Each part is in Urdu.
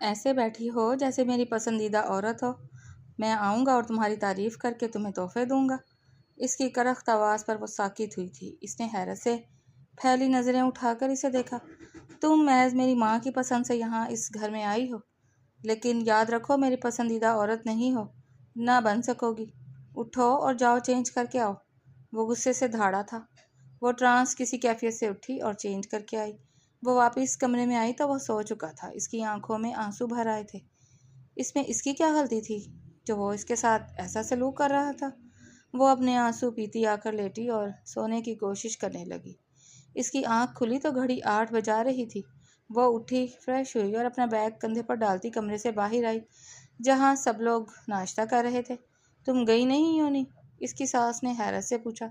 ایسے بیٹھی ہو جیسے میری پسندیدہ عورت ہو۔ میں آؤں گا اور تمہاری تعریف کر کے تمہیں تحفے دوں گا۔ اس کی کرخت آواز پر وہ ساکت ہوئی تھی۔ اس نے حیرت سے پھیلی نظریں اٹھا کر اسے دیکھا۔ تم محض میری ماں کی پسند سے یہاں اس گھر میں آئی ہو، لیکن یاد رکھو میری پسندیدہ عورت نہیں ہو، نہ بن سکو گی۔ اٹھو اور جاؤ چینج کر کے آؤ۔ وہ غصے سے دھاڑا تھا۔ وہ ٹرانس کسی کیفیت سے اٹھی اور چینج کر کے آئی۔ وہ واپس کمرے میں آئی تو وہ سو چکا تھا۔ اس کی آنکھوں میں آنسو بھر آئے تھے۔ اس میں اس کی کیا غلطی تھی جو وہ اس کے ساتھ ایسا سلوک کر رہا تھا؟ وہ اپنے آنسو پیتی آ کر لیٹی اور سونے کی کوشش کرنے لگی۔ اس کی آنکھ کھلی تو گھڑی 8 بجا رہی تھی۔ وہ اٹھی، فریش ہوئی اور اپنا بیگ کندھے پر ڈالتی کمرے سے باہر آئی، جہاں سب لوگ ناشتہ کر رہے تھے۔ تم گئی نہیں یونی؟ اس کی ساس نے حیرت سے پوچھا۔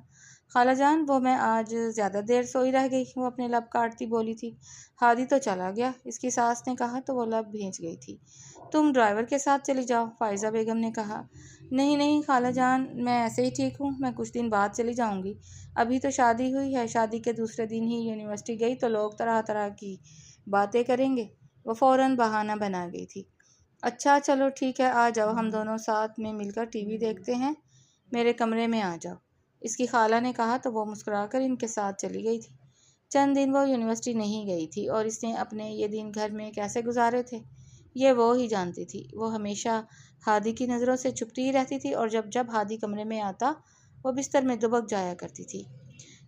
خالہ جان، وہ میں آج زیادہ دیر سوئی رہ گئی، وہ اپنے لب کاٹتی بولی تھی۔ ہادی تو چلا گیا، اس کی ساس نے کہا تو وہ لب بھیج گئی تھی۔ تم ڈرائیور کے ساتھ چلی جاؤ، فائزہ بیگم نے کہا۔ نہیں نہیں خالہ جان، میں ایسے ہی ٹھیک ہوں، میں کچھ دن بعد چلی جاؤں گی۔ ابھی تو شادی ہوئی ہے، شادی کے دوسرے دن ہی یونیورسٹی گئی تو لوگ طرح طرح کی باتیں کریں گے۔ وہ فوراً بہانہ بنا گئی تھی۔ اچھا چلو ٹھیک ہے، آ جاؤ، ہم دونوں ساتھ میں مل کر ٹی وی دیکھتے ہیں، میرے کمرے میں آ جاؤ، اس کی خالہ نے کہا تو وہ مسکرا کر ان کے ساتھ چلی گئی تھی۔ چند دن وہ یونیورسٹی نہیں گئی تھی اور اس نے اپنے یہ دن گھر میں کیسے گزارے تھے یہ وہ ہی جانتی تھی۔ وہ ہمیشہ ہادی کی نظروں سے چھپتی ہی رہتی تھی اور جب ہادی کمرے میں آتا وہ بستر میں دبک جایا کرتی تھی۔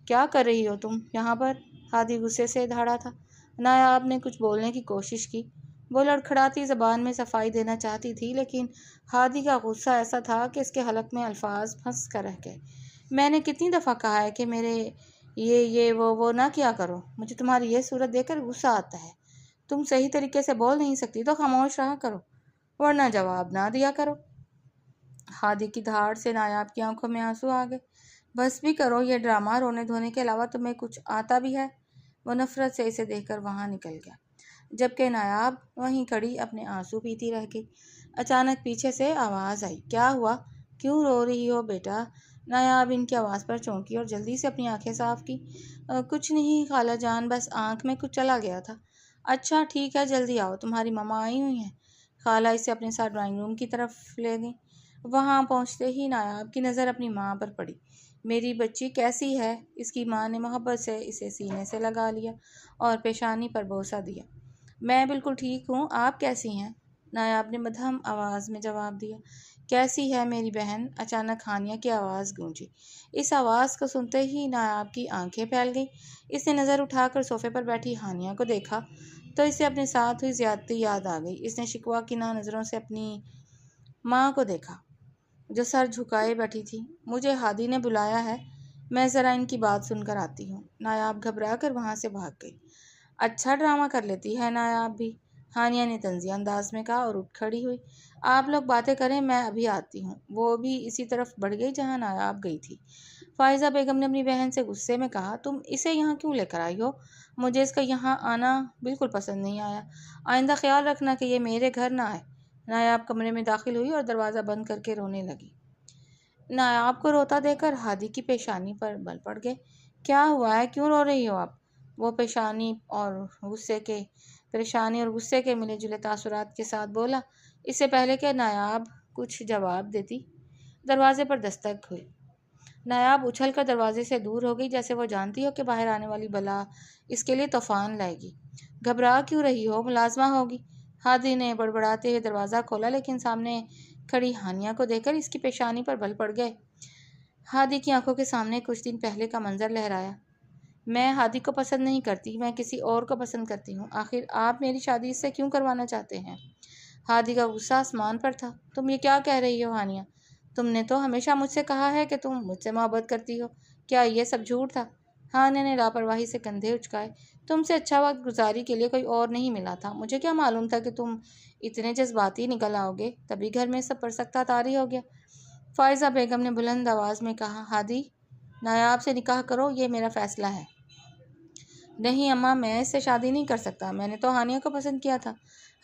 کیا کر رہی ہو تم یہاں پر؟ ہادی غصے سے دھاڑا تھا۔ نایاب نے کچھ بولنے کی کوشش کی۔ وہ لڑکھڑاتی زبان میں صفائی دینا چاہتی تھی، لیکن ہادی کا غصہ ایسا تھا کہ اس کے حلق میں الفاظ پھنس کر رہ گئے۔ میں نے کتنی دفعہ کہا ہے کہ میرے وہ نہ کیا کرو، مجھے تمہاری یہ صورت دیکھ کر غصہ آتا ہے۔ تم صحیح طریقے سے بول نہیں سکتی تو خاموش رہا کرو، ورنہ جواب نہ دیا کرو۔ ہادی کی دھاڑ سے نایاب کی آنکھوں میں آنسو آ گئے۔ بس بھی کرو یہ ڈرامہ، رونے دھونے کے علاوہ تمہیں کچھ آتا بھی ہے؟ وہ نفرت سے اسے دیکھ کر وہاں نکل گیا، جبکہ نایاب وہیں کھڑی اپنے آنسو پیتی رہ گئی۔ اچانک پیچھے سے آواز آئی۔ کیا ہوا؟ کیوں رو رہی ہو بیٹا؟ نایاب ان کی آواز پر چونکی اور جلدی سے اپنی آنکھیں صاف کی۔ کچھ نہیں خالہ جان، بس آنکھ میں کچھ چلا گیا تھا۔ اچھا ٹھیک ہے، جلدی آؤ، تمہاری ماما آئی ہوئی ہیں۔ خالہ اسے اپنے ساتھ ڈرائنگ روم کی طرف لے گئیں۔ وہاں پہنچتے ہی نایاب کی نظر اپنی ماں پر پڑی۔ میری بچی کیسی ہے؟ اس کی ماں نے محبت سے اسے سینے سے لگا لیا اور پیشانی پر بوسہ دیا۔ میں بالکل ٹھیک ہوں، آپ کیسی ہیں؟ نایاب نے مدھم آواز میں جواب دیا۔ کیسی ہے میری بہن؟ اچانک ہانیہ کی آواز گونجی۔ اس آواز کو سنتے ہی نایاب کی آنکھیں پھیل گئیں۔ اس نے نظر اٹھا کر صوفے پر بیٹھی ہانیہ کو دیکھا تو اسے اپنے ساتھ ہوئی زیادتی یاد آ گئی۔ اس نے شکوہ کناں نظروں سے اپنی ماں کو دیکھا جو سر جھکائے بیٹھی تھی۔ مجھے ہادی نے بلایا ہے، میں ذرا ان کی بات سن کر آتی ہوں۔ نایاب گھبرا کر وہاں سے بھاگ گئی۔ اچھا ڈرامہ کر لیتی ہے نایاب بھی، ہانیہ نے طنزیہ انداز میں کہا اور اٹھ کھڑی ہوئی۔ آپ لوگ باتیں کریں، میں ابھی آتی ہوں۔ وہ بھی اسی طرف بڑھ گئی جہاں نایاب گئی تھی۔ فائزہ بیگم نے اپنی بہن سے غصے میں کہا، تم اسے یہاں کیوں لے کر آئی ہو؟ مجھے اس کا یہاں آنا بالکل پسند نہیں آیا۔ آئندہ خیال رکھنا کہ یہ میرے گھر نہ آئے۔ نایاب کمرے میں داخل ہوئی اور دروازہ بند کر کے رونے لگی۔ نایاب کو روتا دیکھ کر ہادی کی پیشانی پر بل پڑ گئے۔ کیا ہوا ہے؟ کیوں رو رہی ہو آپ؟ وہ پریشانی اور غصے کے ملے جلے تاثرات کے ساتھ بولا، اس سے پہلے کہ نایاب کچھ جواب دیتی دروازے پر دستک ہوئی۔ نایاب اچھل کر دروازے سے دور ہو گئی، جیسے وہ جانتی ہو کہ باہر آنے والی بلا اس کے لیے طوفان لائے گی۔ گھبرا کیوں رہی ہو؟ ملازمہ ہوگی۔ ہادی نے بڑبڑاتے ہوئے دروازہ کھولا، لیکن سامنے کھڑی ہانیہ کو دیکھ کر اس کی پیشانی پر بل پڑ گئے۔ ہادی کی آنکھوں کے سامنے کچھ دن پہلے کا منظر لہرایا۔ میں ہادی کو پسند نہیں کرتی، میں کسی اور کو پسند کرتی ہوں۔ آخر آپ میری شادی اس سے کیوں کروانا چاہتے ہیں؟ ہادی کا غصہ آسمان پر تھا۔ تم یہ کیا کہہ رہی ہو ہانیہ؟ تم نے تو ہمیشہ مجھ سے کہا ہے کہ تم مجھ سے محبت کرتی ہو، کیا یہ سب جھوٹ تھا؟ ہانیہ نے لاپرواہی سے کندھے اچکائے۔ تم سے اچھا وقت گزاری کے لیے کوئی اور نہیں ملا تھا، مجھے کیا معلوم تھا کہ تم اتنے جذباتی نکل آؤ گے، تبھی گھر میں سب پر سکتہ طاری ہو گیا۔ فائزہ بیگم نے بلند آواز میں کہا، ہادی نایاب سے نکاح کرو، یہ میرا فیصلہ ہے۔ نہیں اماں، میں اس سے شادی نہیں کر سکتا، میں نے تو ہانیہ کو پسند کیا تھا۔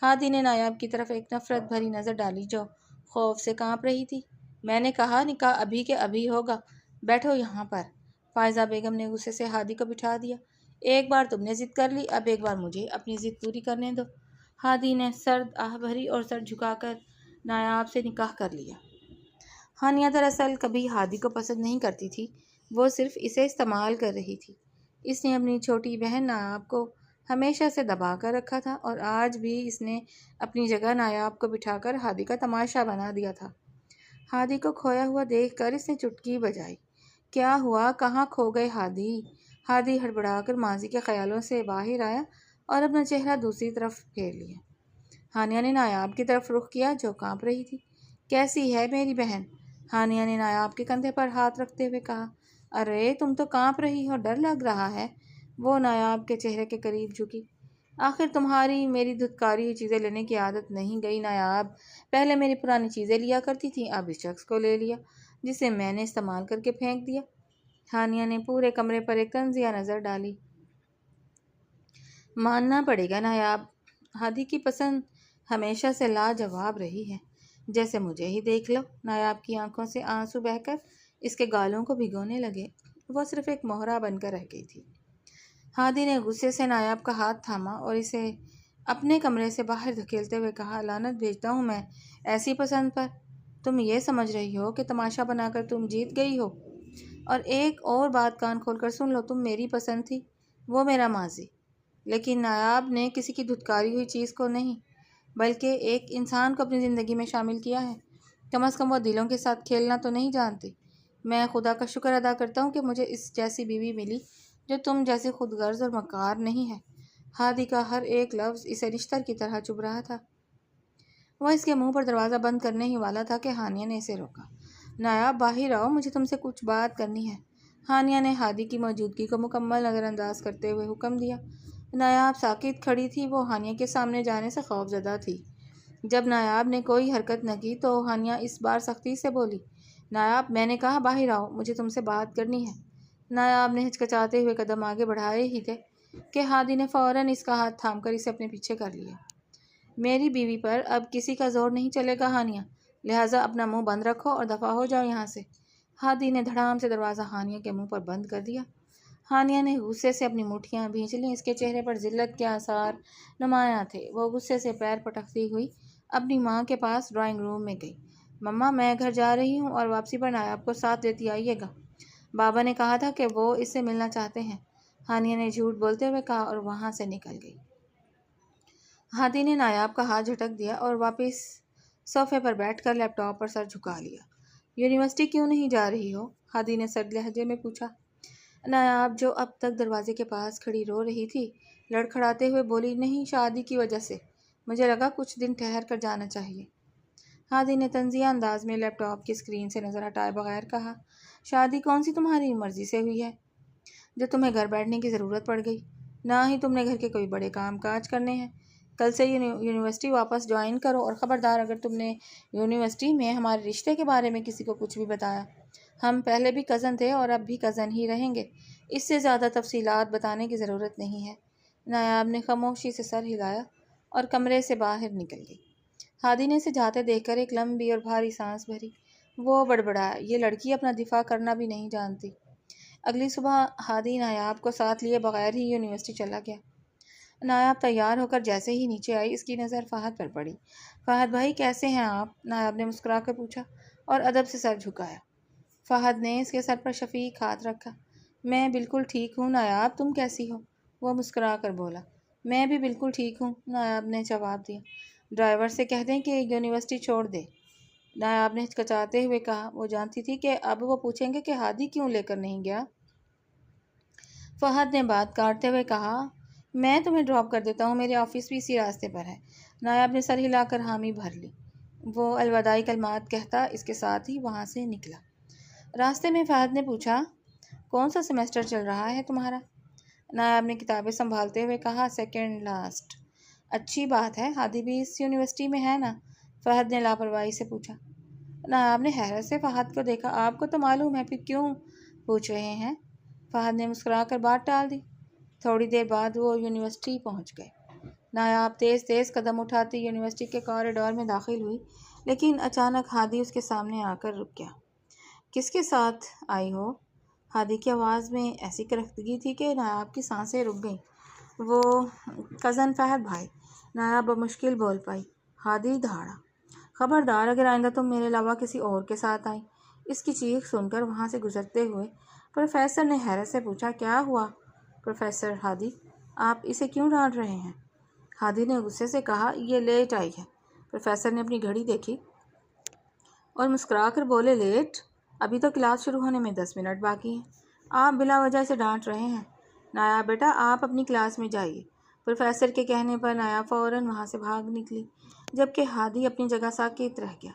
ہادی نے نایاب کی طرف ایک نفرت بھری نظر ڈالی جو خوف سے کانپ رہی تھی۔ میں نے کہا نکاح ابھی کے ابھی ہوگا، بیٹھو یہاں پر۔ فائزہ بیگم نے غصے سے ہادی کو بٹھا دیا۔ ایک بار تم نے ضد کر لی، اب ایک بار مجھے اپنی ضد پوری کرنے دو۔ ہادی نے سرد آہ بھری اور سر جھکا کر نایاب سے نکاح کر لیا۔ ہانیہ دراصل کبھی ہادی کو پسند نہیں کرتی تھی، وہ صرف اسے استعمال کر رہی تھی۔ اس نے اپنی چھوٹی بہن نایاب کو ہمیشہ سے دبا کر رکھا تھا اور آج بھی اس نے اپنی جگہ نایاب کو بٹھا کر ہادی کا تماشا بنا دیا تھا۔ ہادی کو کھویا ہوا دیکھ کر اس نے چٹکی بجائی۔ کیا ہوا؟ کہاں کھو گئے ہادی؟ ہادی ہڑبڑا کر ماضی کے خیالوں سے باہر آیا اور اپنا چہرہ دوسری طرف پھیر لیا۔ ہانیہ نے نایاب کی طرف رخ کیا جو کانپ رہی تھی۔ کیسی ہے میری بہن؟ ہانیہ نے نایاب کے کندھے پر ہاتھ رکھتے ہوئے کہا۔ ارے تم تو کانپ رہی ہو، ڈر لگ رہا ہے۔ وہ نایاب کے چہرے کے قریب جھکی۔ آخر تمہاری میری دھتکاری ہوئی چیزیں لینے کی عادت نہیں گئی نایاب؟ پہلے میری پرانی چیزیں لیا کرتی تھی، اب اس شخص کو لے لیا جسے میں نے استعمال کر کے پھینک دیا۔ ہانیہ نے پورے کمرے پر ایک طنزیہ نظر ڈالی۔ ماننا پڑے گا نایاب، ہادی کی پسند ہمیشہ سے لاجواب رہی ہے۔ جیسے مجھے ہی دیکھ لو۔ نایاب کی آنکھوں سے آنسو بہہ کر اس کے گالوں کو بھگونے لگے۔ وہ صرف ایک مہرہ بن کر رہ گئی تھی۔ ہادی نے غصے سے نایاب کا ہاتھ تھاما اور اسے اپنے کمرے سے باہر دھکیلتے ہوئے کہا۔ لعنت بھیجتا ہوں میں ایسی پسند پر۔ تم یہ سمجھ رہی ہو کہ تماشا بنا کر تم جیت گئی ہو؟ اور ایک اور بات کان کھول کر سن لو، تم میری پسند تھی، وہ میرا ماضی۔ لیکن نایاب نے کسی کی دھتکاری ہوئی چیز کو نہیں بلکہ ایک انسان کو اپنی زندگی میں شامل کیا ہے۔ کم از کم وہ دلوں کے ساتھ کھیلنا تو نہیں جانتی۔ میں خدا کا شکر ادا کرتا ہوں کہ مجھے اس جیسی بیوی ملی جو تم جیسی خود غرض اور مکار نہیں ہے۔ ہادی کا ہر ایک لفظ اسے نشتر کی طرح چبھ رہا تھا۔ وہ اس کے منہ پر دروازہ بند کرنے ہی والا تھا کہ ہانیہ نے اسے روکا۔ نایاب باہر آؤ، مجھے تم سے کچھ بات کرنی ہے۔ ہانیہ نے ہادی کی موجودگی کو مکمل نظر انداز کرتے ہوئے حکم دیا۔ نایاب ساکت کھڑی تھی، وہ ہانیہ کے سامنے جانے سے خوف زدہ تھی۔ جب نایاب نے کوئی حرکت نہ کی تو ہانیہ اس بار سختی سے بولی۔ نایاب، میں نے کہا باہر آؤ، مجھے تم سے بات کرنی ہے۔ نایاب نے ہچکچاتے ہوئے قدم آگے بڑھائے ہی تھے کہ ہادی نے فوراً اس کا ہاتھ تھام کر اسے اپنے پیچھے کر لیا۔ میری بیوی پر اب کسی کا زور نہیں چلے گا ہانیہ، لہٰذا اپنا منہ بند رکھو اور دفع ہو جاؤ یہاں سے۔ ہادی نے دھڑام سے دروازہ ہانیہ کے منہ پر بند کر دیا۔ ہانیہ نے غصے سے اپنی مٹھیاں بھینچ لیں، اس کے چہرے پر ذلت کے آثار نمایاں تھے۔ وہ غصے سے پیر پٹکتی ہوئی اپنی ماں کے پاس ڈرائنگ روم میں گئی۔ مما، میں گھر جا رہی ہوں اور واپسی پر نایاب کو ساتھ لیتی آئیے گا۔ بابا نے کہا تھا کہ وہ اس سے ملنا چاہتے ہیں، ہانیہ نے جھوٹ بولتے ہوئے کہا اور وہاں سے نکل گئی۔ ہادی نے نایاب کا ہاتھ جھٹک دیا اور واپس صوفے پر بیٹھ کر لیپ ٹاپ پر سر جھکا لیا۔ یونیورسٹی کیوں نہیں جا رہی ہو؟ ہادی نے سرد لہجے میں پوچھا۔ نایاب جو اب تک دروازے کے پاس کھڑی رو رہی تھی لڑکھڑاتے ہوئے بولی، نہیں، شادی کی وجہ سے، مجھے لگا کچھ دن ٹھہر کر جانا چاہیے۔ ہادی نے طنزیہ انداز میں لیپ ٹاپ کی اسکرین سے نظر ہٹائے بغیر کہا۔ شادی کون سی تمہاری مرضی سے ہوئی ہے جو تمہیں گھر بیٹھنے کی ضرورت پڑ گئی؟ نہ ہی تم نے گھر کے کوئی بڑے کام کاج کرنے ہیں۔ کل سے یونیورسٹی واپس جوائن کرو اور خبردار اگر تم نے یونیورسٹی میں ہمارے رشتے کے بارے میں کسی کو کچھ بھی بتایا۔ ہم پہلے بھی کزن تھے اور اب بھی کزن ہی رہیں گے، اس سے زیادہ تفصیلات بتانے کی ضرورت نہیں ہے۔ نایاب نے خاموشی سے سر ہلایا اور کمرے سے باہر نکل گئی۔ ہادی نے اسے جاتے دیکھ کر ایک لمبی اور بھاری سانس بھری۔ وہ بڑبڑایا، یہ لڑکی اپنا دفاع کرنا بھی نہیں جانتی۔ اگلی صبح ہادی نایاب کو ساتھ لیے بغیر ہی یونیورسٹی چلا گیا۔ نایاب تیار ہو کر جیسے ہی نیچے آئی اس کی نظر فہد پر پڑی۔ فہد بھائی، کیسے ہیں آپ؟ نایاب نے مسکرا کر پوچھا اور ادب سے سر جھکایا۔ فہد نے اس کے سر پر شفیق ہاتھ رکھا۔ میں بالکل ٹھیک ہوں نایاب، تم کیسی ہو؟ وہ مسکرا کر بولا۔ میں بھی بالکل ٹھیک ہوں، نایاب نے جواب دیا۔ ڈرائیور سے کہہ دیں کہ یونیورسٹی چھوڑ دے، نایاب نے ہچکچاتے ہوئے کہا۔ وہ جانتی تھی کہ اب وہ پوچھیں گے کہ ہادی کیوں لے کر نہیں گیا۔ فہد نے بات کاٹتے ہوئے کہا، میں تمہیں ڈراپ کر دیتا ہوں، میرے آفس بھی اسی راستے پر ہے۔ نایاب نے سر ہلا کر حامی بھر لی۔ وہ الوداعی کلمات کہتا اس کے ساتھ ہی وہاں سے نکلا۔ راستے میں فہد نے پوچھا، کون سا سیمسٹر چل رہا ہے تمہارا؟ نایاب نے کتابیں سنبھالتے ہوئے کہا، سیکنڈ لاسٹ۔ اچھی بات ہے، ہادی بھی اس یونیورسٹی میں ہے نا؟ فہد نے لاپرواہی سے پوچھا۔ نایاب نے حیرت سے فہد کو دیکھا۔ آپ کو تو معلوم ہے، پھر کیوں پوچھ رہے ہیں؟ فہد نے مسکرا کر بات ٹال دی۔ تھوڑی دیر بعد وہ یونیورسٹی پہنچ گئے۔ نایاب تیز تیز قدم اٹھاتی یونیورسٹی کے کوریڈور میں داخل ہوئی، لیکن اچانک ہادی اس کے سامنے آ کر رک گیا۔ کس کے ساتھ آئی ہو؟ ہادی کی آواز میں ایسی کرختگی تھی کہ نایاب کی سانسیں رک گئیں۔ وہ کزن فہد بھائی، نایاب بمشکل بول پائی۔ ہادی دھاڑا، خبردار اگر آئندہ تم میرے علاوہ کسی اور کے ساتھ آئیں۔ اس کی چیخ سن کر وہاں سے گزرتے ہوئے پروفیسر نے حیرت سے پوچھا، کیا ہوا پروفیسر ہادی؟ آپ اسے کیوں ڈانٹ رہے ہیں؟ ہادی نے غصے سے کہا، یہ لیٹ آئی ہے۔ پروفیسر نے اپنی گھڑی دیکھی اور مسکرا کر بولے، لیٹ؟ ابھی تو کلاس شروع ہونے میں 10 منٹ باقی ہیں، آپ بلا وجہ سے ڈانٹ رہے ہیں۔ نایاب بیٹا، آپ اپنی کلاس میں جائیے۔ پروفیسر کے کہنے پر نایاب فوراً وہاں سے بھاگ نکلی، جبکہ ہادی اپنی جگہ ساکت رہ گیا۔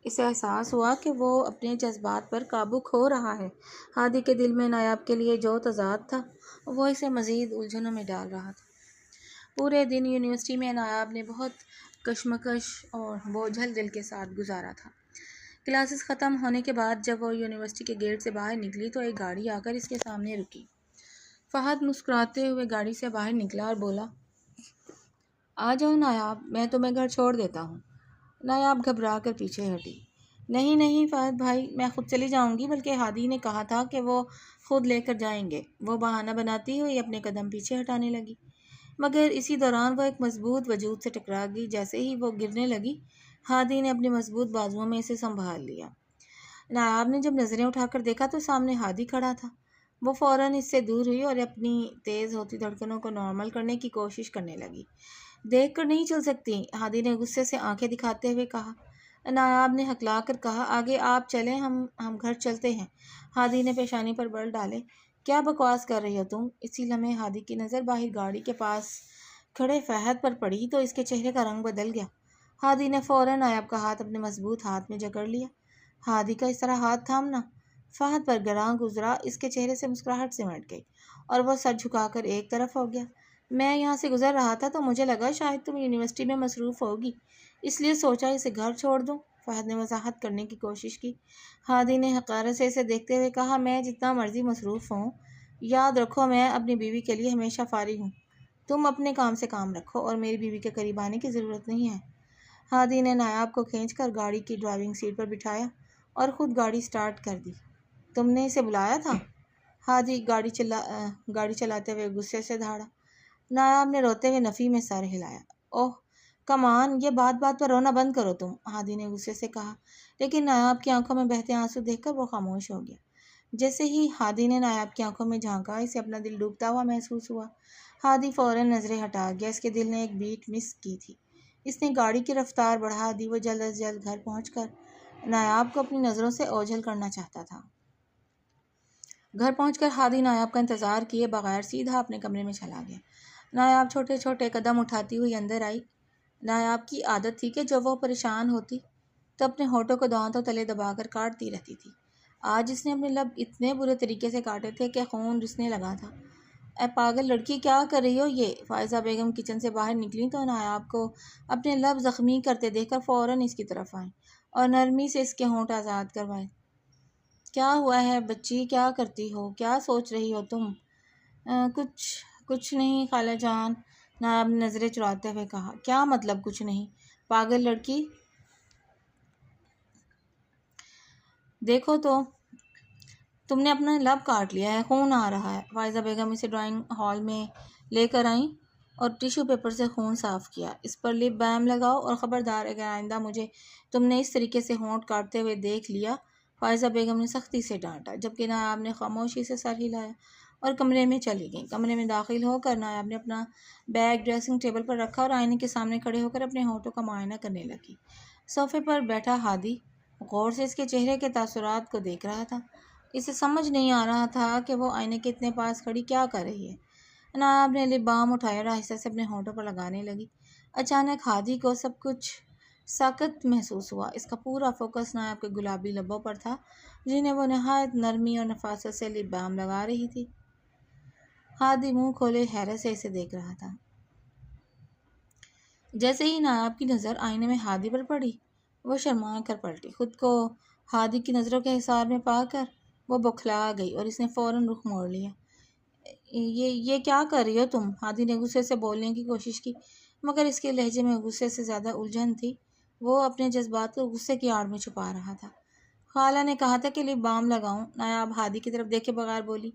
اسے احساس ہوا کہ وہ اپنے جذبات پر قابو کھو رہا ہے۔ ہادی کے دل میں نایاب کے لیے جو تضاد تھا وہ اسے مزید الجھنوں میں ڈال رہا تھا۔ پورے دن یونیورسٹی میں نایاب نے بہت کشمکش اور بوجھل دل کے ساتھ گزارا تھا۔ کلاسز ختم ہونے کے بعد جب وہ یونیورسٹی کے گیٹ سے باہر نکلی تو ایک گاڑی آ کر اس کے سامنے رکی۔ فہد مسکراتے ہوئے گاڑی سے باہر نکلا اور بولا، آ جاؤ نایاب، میں تمہیں گھر چھوڑ دیتا ہوں۔ نایاب گھبرا کر پیچھے ہٹی۔ نہیں نہیں فہد بھائی، میں خود چلی جاؤں گی، بلکہ ہادی نے کہا تھا کہ وہ خود لے کر جائیں گے۔ وہ بہانہ بناتی ہوئی اپنے قدم پیچھے ہٹانے لگی، مگر اسی دوران وہ ایک مضبوط وجود سے ٹکرا گئی۔ جیسے ہی وہ گرنے لگی، ہادی نے اپنے مضبوط بازوؤں میں اسے سنبھال لیا۔ نایاب نے جب نظریں اٹھا کر دیکھا تو سامنے ہادی کھڑا تھا۔ وہ فوراً اس سے دور ہوئی اور اپنی تیز ہوتی دھڑکنوں کو نارمل کرنے کی کوشش کرنے لگی۔ دیکھ کر نہیں چل سکتی، ہادی نے غصے سے آنکھیں دکھاتے ہوئے کہا۔ نایاب نے ہکلا کر کہا، آگے آپ چلیں، ہم گھر چلتے ہیں۔ ہادی نے پیشانی پر بل ڈالے۔ کیا بکواس کر رہی ہو تم؟ اسی لمحے ہادی کی نظر باہر گاڑی کے پاس کھڑے فہد پر پڑی تو اس کے چہرے کا رنگ بدل گیا۔ ہادی نے فوراً نایاب کا ہاتھ اپنے مضبوط ہاتھ میں جکڑ لیا۔ ہادی کا اس طرح ہاتھ تھامنا فہد پر گراں گزرا، اس کے چہرے سے مسکراہٹ سمٹ گئی اور وہ سر جھکا کر ایک طرف ہو گیا۔ میں یہاں سے گزر رہا تھا تو مجھے لگا شاید تم یونیورسٹی میں مصروف ہوگی، اس لیے سوچا اسے گھر چھوڑ دوں۔ فہد نے وضاحت کرنے کی کوشش کی۔ ہادی نے حقارت سے اسے دیکھتے ہوئے کہا، میں جتنا مرضی مصروف ہوں، یاد رکھو میں اپنی بیوی کے لیے ہمیشہ فارغ ہوں۔ تم اپنے کام سے کام رکھو اور میری بیوی کے قریب آنے کی ضرورت نہیں ہے۔ ہادی نے نایاب کو کھینچ کر گاڑی کی ڈرائیونگ سیٹ پر بٹھایا اور خود گاڑی سٹارٹ کر دی۔ تم نے اسے بلایا تھا؟ ہادی گاڑی چلاتے ہوئے غصے سے دھاڑا۔ نایاب نے روتے ہوئے نفی میں سر ہلایا۔ اوہ کم آن، یہ بات پر رونا بند کرو تم، ہادی نے غصے سے کہا، لیکن نایاب کی آنکھوں میں بہتے آنسو دیکھ کر وہ خاموش ہو گیا۔ جیسے ہی ہادی نے نایاب کی آنکھوں میں جھانکا، اسے اپنا دل ڈوبتا ہوا محسوس ہوا۔ ہادی فوراً نظریں ہٹا گیا، اس کے دل نے ایک بیٹ مس کی تھی۔ اس نے گاڑی کی رفتار بڑھا دی، وہ جلد از جلد گھر پہنچ کر نایاب کو اپنی نظروں سے اوجھل کرنا چاہتا تھا۔ گھر پہنچ کر ہادی نایاب کا انتظار کیے بغیر سیدھا اپنے کمرے میں چلا گیا۔ نایاب چھوٹے چھوٹے قدم اٹھاتی ہوئی اندر آئی۔ نایاب کی عادت تھی کہ جب وہ پریشان ہوتی تو اپنے ہونٹوں کو دانتوں تلے دبا کر کاٹتی رہتی تھی۔ آج اس نے اپنے لب اتنے برے طریقے سے کاٹے تھے کہ خون رسنے لگا تھا۔ اے پاگل لڑکی، کیا کر رہی ہو یہ؟ فائزہ بیگم کچن سے باہر نکلیں تو نایاب کو اپنے لب زخمی کرتے دیکھ کر فوراً اس کی طرف آئیں اور نرمی سے اس کے ہونٹ آزاد کروائے۔ کیا ہوا ہے بچی، کیا کرتی ہو؟ کیا سوچ رہی ہو تم؟ کچھ نہیں خالہ جان، نایاب نے نظریں چراتے ہوئے کہا۔ کیا مطلب کچھ نہیں؟ پاگل لڑکی، دیکھو تو تم نے اپنا لب کاٹ لیا ہے، خون آ رہا ہے۔ فائزہ بیگم اسے ڈرائنگ ہال میں لے کر آئیں اور ٹیشو پیپر سے خون صاف کیا۔ اس پر لپ بام لگاؤ اور خبردار اگر آئندہ مجھے تم نے اس طریقے سے ہونٹ کاٹتے ہوئے دیکھ لیا، فائزہ بیگم نے سختی سے ڈانٹا، جبکہ نایاب نے خاموشی سے سر ہلایا اور کمرے میں چلی گئیں۔ کمرے میں داخل ہو کر نایاب نے اپنا بیگ ڈریسنگ ٹیبل پر رکھا اور آئینے کے سامنے کھڑے ہو کر اپنے ہونٹوں کا معائنہ کرنے لگی۔ صوفے پر بیٹھا ہادی غور سے اس کے چہرے کے تاثرات کو دیکھ رہا تھا۔ اسے سمجھ نہیں آ رہا تھا کہ وہ آئینے کے اتنے پاس کھڑی کیا کر رہی ہے۔ نایاب نے لپ بام اٹھایا اور آہستہ سے اپنے ہونٹوں پر لگانے لگی۔ اچانک ہادی کو سب کچھ ساکت محسوس ہوا۔ اس کا پورا فوکس نایاب کے گلابی لبوں پر تھا جنہیں وہ نہایت نرمی اور نفاست سے لپ بام لگا رہی تھی۔ ہادی منہ کھولے حیرت سے اسے دیکھ رہا تھا۔ جیسے ہی نایاب کی نظر آئینے میں ہادی پر پڑی، وہ شرما کر پلٹی۔ خود کو ہادی کی نظروں کے حصار میں پا کر وہ بوکھلا گئی اور اس نے فوراً رخ موڑ لیا۔ یہ کیا کر رہی ہو تم؟ ہادی نے غصے سے بولنے کی کوشش کی، مگر اس کے لہجے میں غصے سے زیادہ الجھن تھی۔ وہ اپنے جذبات کو غصے کی آڑ میں چھپا رہا تھا۔ خالہ نے کہا تھا کہ لپ بام لگاؤں، نایاب ہادی کی طرف دیکھے بغیر بولی۔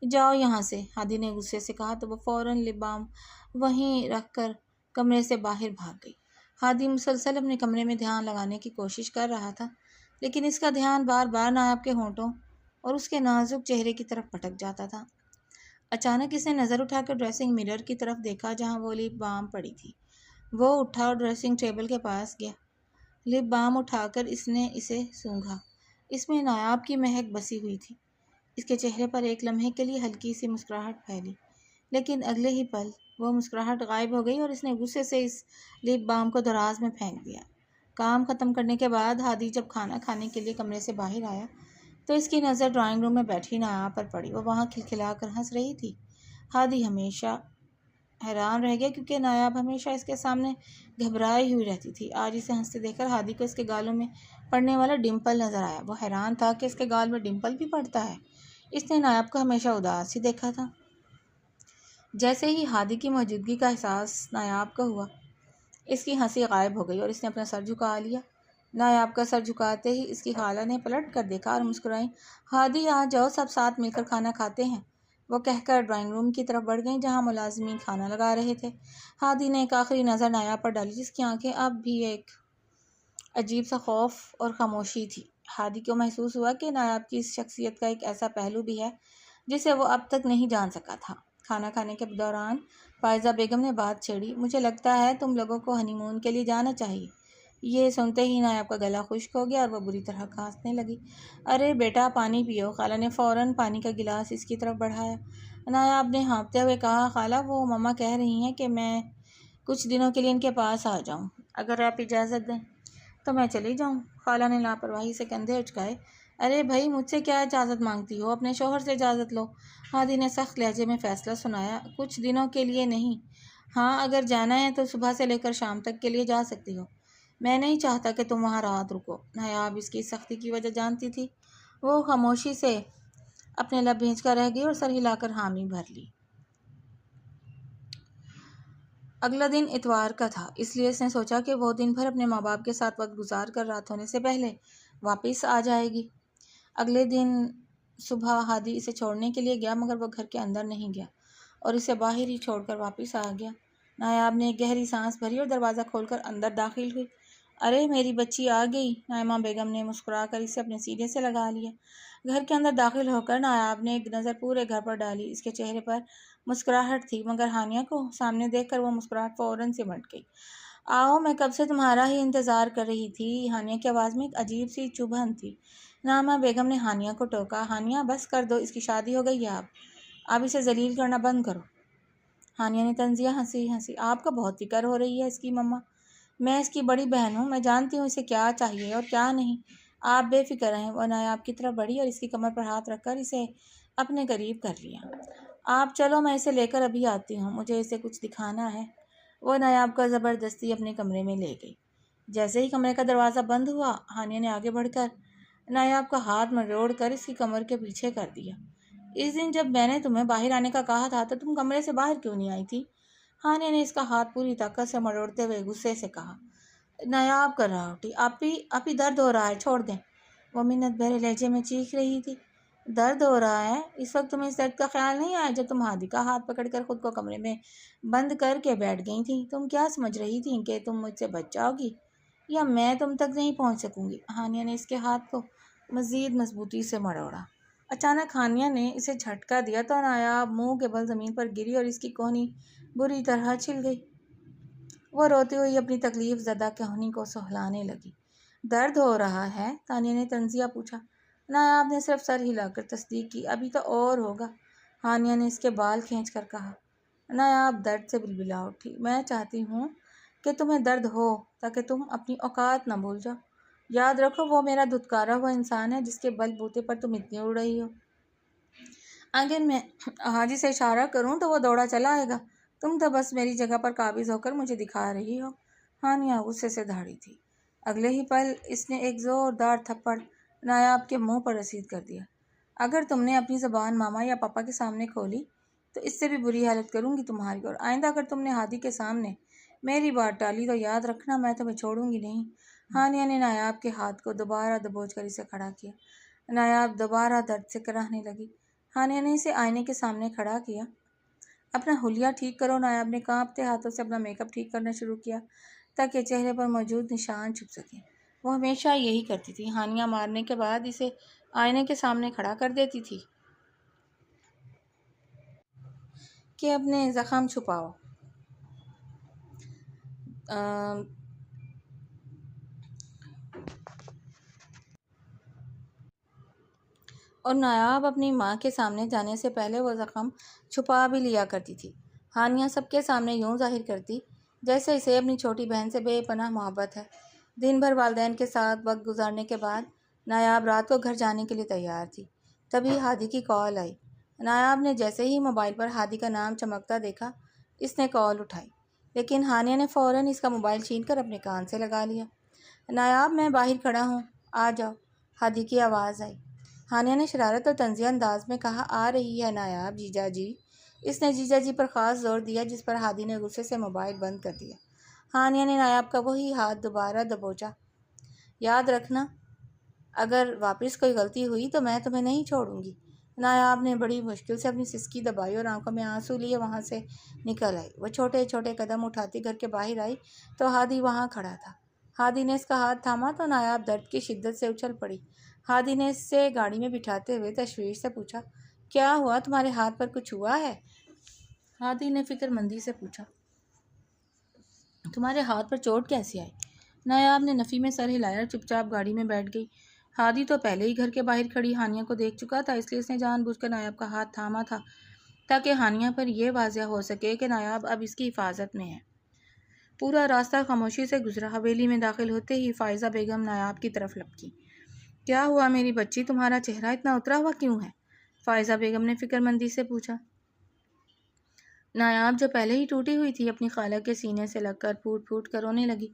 جاؤ یہاں سے، ہادی نے غصے سے کہا تو وہ فوراً لپ بام وہیں رکھ کر کمرے سے باہر بھاگ گئی۔ ہادی مسلسل اپنے کمرے میں دھیان لگانے کی کوشش کر رہا تھا، لیکن اس کا دھیان بار بار نایاب کے ہونٹوں اور اس کے نازک چہرے کی طرف پھٹک جاتا تھا۔ اچانک اس نے نظر اٹھا کر ڈریسنگ مرر کی طرف دیکھا جہاں وہ لپ بام پڑی تھی۔ وہ اٹھا اور ڈریسنگ ٹیبل کے پاس گیا۔ لپ بام اٹھا کر اس نے اسے سونگھا۔ اس میں نایاب کی مہک بسی ہوئی تھی۔ اس کے چہرے پر ایک لمحے کے لیے ہلکی سی مسکراہٹ پھیلی، لیکن اگلے ہی پل وہ مسکراہٹ غائب ہو گئی اور اس نے غصے سے اس لپ بام کو دراز میں پھینک دیا۔ کام ختم کرنے کے بعد ہادی جب کھانا کھانے کے لیے کمرے سے باہر آیا تو اس کی نظر ڈرائنگ روم میں بیٹھی نایاب پر پڑی۔ وہ وہاں کھلکھلا کر ہنس رہی تھی۔ ہادی ہمیشہ حیران رہ گیا کیونکہ نایاب ہمیشہ اس کے سامنے گھبرائی ہوئی رہتی تھی۔ آج اسے ہنستے دیکھ کر ہادی کو اس کے گالوں میں پڑنے والا ڈمپل نظر آیا۔ وہ حیران تھا کہ اس کے گال میں ڈمپل بھی پڑتا ہے۔ اس نے نایاب کو ہمیشہ اداس ہی دیکھا تھا۔ جیسے ہی ہادی کی موجودگی کا احساس نایاب کو ہوا، اس کی ہنسی غائب ہو گئی اور اس نے اپنا سر جھکا لیا۔ نایاب کا سر جھکاتے ہی اس کی خالہ نے پلٹ کر دیکھا اور مسکرائیں، ہادی آ جاؤ، سب ساتھ مل کر کھانا کھاتے ہیں۔ وہ کہہ کر ڈرائنگ روم کی طرف بڑھ گئیں جہاں ملازمین کھانا لگا رہے تھے۔ ہادی نے ایک آخری نظر نایاب پر ڈالی جس کی آنکھیں اب بھی ایک عجیب سا خوف اور خاموشی تھی۔ ہادی کو محسوس ہوا کہ نایاب کی اس شخصیت کا ایک ایسا پہلو بھی ہے جسے وہ اب تک نہیں جان سکا تھا۔ کھانا کھانے کے دوران فائزہ بیگم نے بات چھیڑی، مجھے لگتا ہے تم لوگوں کو ہنی مون کے لیے جانا چاہیے۔ یہ سنتے ہی نایاب کا گلا خشک ہو گیا اور وہ بری طرح کھانسنے لگی۔ ارے بیٹا پانی پیو، خالہ نے فوراً پانی کا گلاس اس کی طرف بڑھایا۔ نایاب نے ہانپتے ہوئے کہا، خالہ وہ ماما کہہ رہی ہیں کہ میں کچھ دنوں کے لیے ان کے پاس آ جاؤں، اگر آپ اجازت دیں تو میں چلی جاؤں۔ خالہ نے لاپرواہی سے کندھے اچکائے۔ ارے بھائی مجھ سے کیا اجازت مانگتی ہو، اپنے شوہر سے اجازت لو۔ ہادی نے سخت لہجے میں فیصلہ سنایا، کچھ دنوں کے لیے نہیں، ہاں اگر جانا ہے تو صبح سے لے کر شام تک کے لیے جا سکتی ہو، میں نہیں چاہتا کہ تم وہاں رات رکو۔ نایاب اس کی سختی کی وجہ جانتی تھی۔ وہ خاموشی سے اپنے لب بھینچ کر رہ گئی اور سر ہلا کر حامی بھر لی۔ اگلا دن اتوار کا تھا، اس لیے اس نے سوچا کہ وہ دن بھر اپنے ماں باپ کے ساتھ وقت گزار کر رات ہونے سے پہلے واپس آ جائے گی۔ اگلے دن صبح ہادی اسے چھوڑنے کے لیے گیا مگر وہ گھر کے اندر نہیں گیا اور اسے باہر ہی چھوڑ کر واپس آ گیا۔ نایاب نے ایک گہری سانس بھری اور دروازہ کھول کر اندر داخل ہوئی۔ ارے میری بچی آ گئی، نائمہ بیگم نے مسکرا کر اسے اپنے سینے سے لگا لیا۔ گھر کے اندر داخل ہو کر نایاب نے ایک نظر پورے گھر پر ڈالی۔ اس کے چہرے پر مسکراہٹ تھی مگر ہانیہ کو سامنے دیکھ کر وہ مسکراہٹ فوراً سمٹ گئی۔ آؤ، میں کب سے تمہارا ہی انتظار کر رہی تھی۔ ہانیہ کی آواز میں ایک عجیب سی چبھن تھی۔ نائمہ بیگم نے ہانیہ کو ٹوکا، ہانیہ بس کر دو، اس کی شادی ہو گئی ہے، اب اسے ذلیل کرنا بند کرو۔ ہانیہ نے طنزیہ ہنسی، آپ کو بہت فکر ہو رہی ہے اس کی مما، میں اس کی بڑی بہن ہوں، میں جانتی ہوں اسے کیا چاہیے اور کیا نہیں، آپ بے فکر رہیں۔ وہ نایاب کی طرف بڑھی اور اس کی کمر پر ہاتھ رکھ کر اسے اپنے قریب کر لیا۔ آپ چلو، میں اسے لے کر ابھی آتی ہوں، مجھے اسے کچھ دکھانا ہے۔ وہ نایاب کو زبردستی اپنے کمرے میں لے گئی۔ جیسے ہی کمرے کا دروازہ بند ہوا، ہانیہ نے آگے بڑھ کر نایاب کا ہاتھ مروڑ کر اس کی کمر کے پیچھے کر دیا۔ اس دن جب میں نے تمہیں باہر آنے کا کہا تھا تو تم کمرے سے باہر کیوں نہیں آئی تھی؟ ہانیہ نے اس کا ہاتھ پوری طاقت سے مروڑتے ہوئے غصے سے کہا۔ نایاب کر رہا اٹھی، آپی درد ہو رہا ہے، چھوڑ دیں، وہ منت بھرے لہجے میں چیخ رہی تھی۔ درد ہو رہا ہے؟ اس وقت تمہیں اس درد کا خیال نہیں آیا جب تم ہادی کا ہاتھ پکڑ کر خود کو کمرے میں بند کر کے بیٹھ گئی تھی؟ تم کیا سمجھ رہی تھی کہ تم مجھ سے بچ جاؤ گی یا میں تم تک نہیں پہنچ سکوں گی؟ ہانیہ نے اس کے ہاتھ کو مزید مضبوطی سے مروڑا۔ اچانک ہانیہ نے اسے جھٹکا دیا تو نایاب منہ کے بل زمین پر گری اور اس کی کہنی بری طرح چھل گئی۔ وہ روتی ہوئی اپنی تکلیف زدہ کہنی کو سہلانے لگی۔ درد ہو رہا ہے؟ تانیہ نے طنزیہ پوچھا۔ نایاب نے صرف سر ہلا کر تصدیق کی، ابھی تو اور ہوگا، ہانیہ نے اس کے بال کھینچ کر کہا۔ نایاب درد سے بلبلا اٹھی، میں چاہتی ہوں کہ تمہیں درد ہو تاکہ تم اپنی اوقات نہ بھول جاؤ، یاد رکھو وہ میرا دھتکارا ہوا انسان ہے جس کے بل بوتے پر تم اتنی اڑ رہی ہو۔ اگر میں حاجی سے اشارہ کروں تو وہ دوڑا چلا آئے گا، تم تو بس میری جگہ پر قابض ہو کر مجھے دکھا رہی ہو۔ ہانیہ غصے سے دھاڑی تھی۔ اگلے ہی پل اس نے ایک زوردار تھپڑ نایاب کے منہ پر رسید کر دیا۔ اگر تم نے اپنی زبان ماما یا پاپا کے سامنے کھولی تو اس سے بھی بری حالت کروں گی تمہاری، اور آئندہ اگر تم نے ہادی کے سامنے میری بات ٹالی تو یاد رکھنا میں تمہیں چھوڑوں گی نہیں۔ ہانیہ نے نایاب کے ہاتھ کو دوبارہ دبوچ کر اسے کھڑا کیا۔ نایاب دوبارہ درد سے کراہنے لگی۔ ہانیہ نے اسے آئینے کے سامنے کھڑا کیا۔ اپنا حلیہ ٹھیک کرو۔ نایاب نے کانپتے ہاتھوں سے اپنا میک اپ ٹھیک کرنا شروع کیا تاکہ چہرے پر موجود نشان چھپ سکیں۔ وہ ہمیشہ یہی کرتی تھی، ہانیاں مارنے کے بعد اسے آئینے کے سامنے کھڑا کر دیتی تھی کہ اپنے زخم چھپاؤ۔ اور نایاب اپنی ماں کے سامنے جانے سے پہلے وہ زخم چھپا بھی لیا کرتی تھی۔ ہانیہ سب کے سامنے یوں ظاہر کرتی جیسے اسے اپنی چھوٹی بہن سے بے پناہ محبت ہے۔ دن بھر والدین کے ساتھ وقت گزارنے کے بعد نایاب رات کو گھر جانے کے لیے تیار تھی، تبھی ہادی کی کال آئی۔ نایاب نے جیسے ہی موبائل پر ہادی کا نام چمکتا دیکھا، اس نے کال اٹھائی، لیکن ہانیہ نے فوراً اس کا موبائل چھین کر اپنے کان سے لگا لیا۔ نایاب، میں باہر کھڑا ہوں، آ جاؤ، ہادی کی آواز آئی۔ ہانیہ نے شرارت اور طنزیہ انداز میں کہا، آ رہی ہے نایاب جیجا جی۔ اس نے جیجا جی پر خاص زور دیا، جس پر ہادی نے غصے سے موبائل بند کر دیا۔ ہانیہ نے نایاب کا وہی ہاتھ دوبارہ دبوچا۔ یاد رکھنا، اگر واپس کوئی غلطی ہوئی تو میں تمہیں نہیں چھوڑوں گی۔ نایاب نے بڑی مشکل سے اپنی سسکی دبائی اور آنکھوں میں آنسو لیے وہاں سے نکل آئی۔ وہ چھوٹے چھوٹے قدم اٹھاتی گھر کے باہر آئی تو ہادی وہاں کھڑا تھا۔ ہادی نے اس کا ہاتھ تھاما تو نایاب درد کی شدت سے اچھل پڑی۔ ہادی نے اس سے گاڑی میں بٹھاتے ہوئے تشویش سے پوچھا، کیا ہوا، تمہارے ہاتھ پر کچھ ہوا ہے؟ ہادی نے فکر مندی سے پوچھا، تمہارے ہاتھ پر چوٹ کیسے آئی؟ نایاب نے نفی میں سر ہلایا اور چپ چاپ گاڑی میں بیٹھ گئی۔ ہادی تو پہلے ہی گھر کے باہر کھڑی ہانیہ کو دیکھ چکا تھا، اس لیے اس نے جان بوجھ کر نایاب کا ہاتھ تھاما تھا تاکہ ہانیہ پر یہ واضح ہو سکے کہ نایاب اب اس کی حفاظت میں ہے۔ پورا راستہ خاموشی سے گزرا۔ حویلی میں داخل ہوتے ہی فائزہ بیگم نایاب کی طرف لپکی۔ کیا ہوا میری بچی، تمہارا چہرہ اتنا اترا ہوا کیوں ہے؟ فائزہ بیگم نے فکر مندی سے پوچھا۔ نایاب جو پہلے ہی ٹوٹی ہوئی تھی، اپنی خالہ کے سینے سے لگ کر پھوٹ پھوٹ کر رونے لگی۔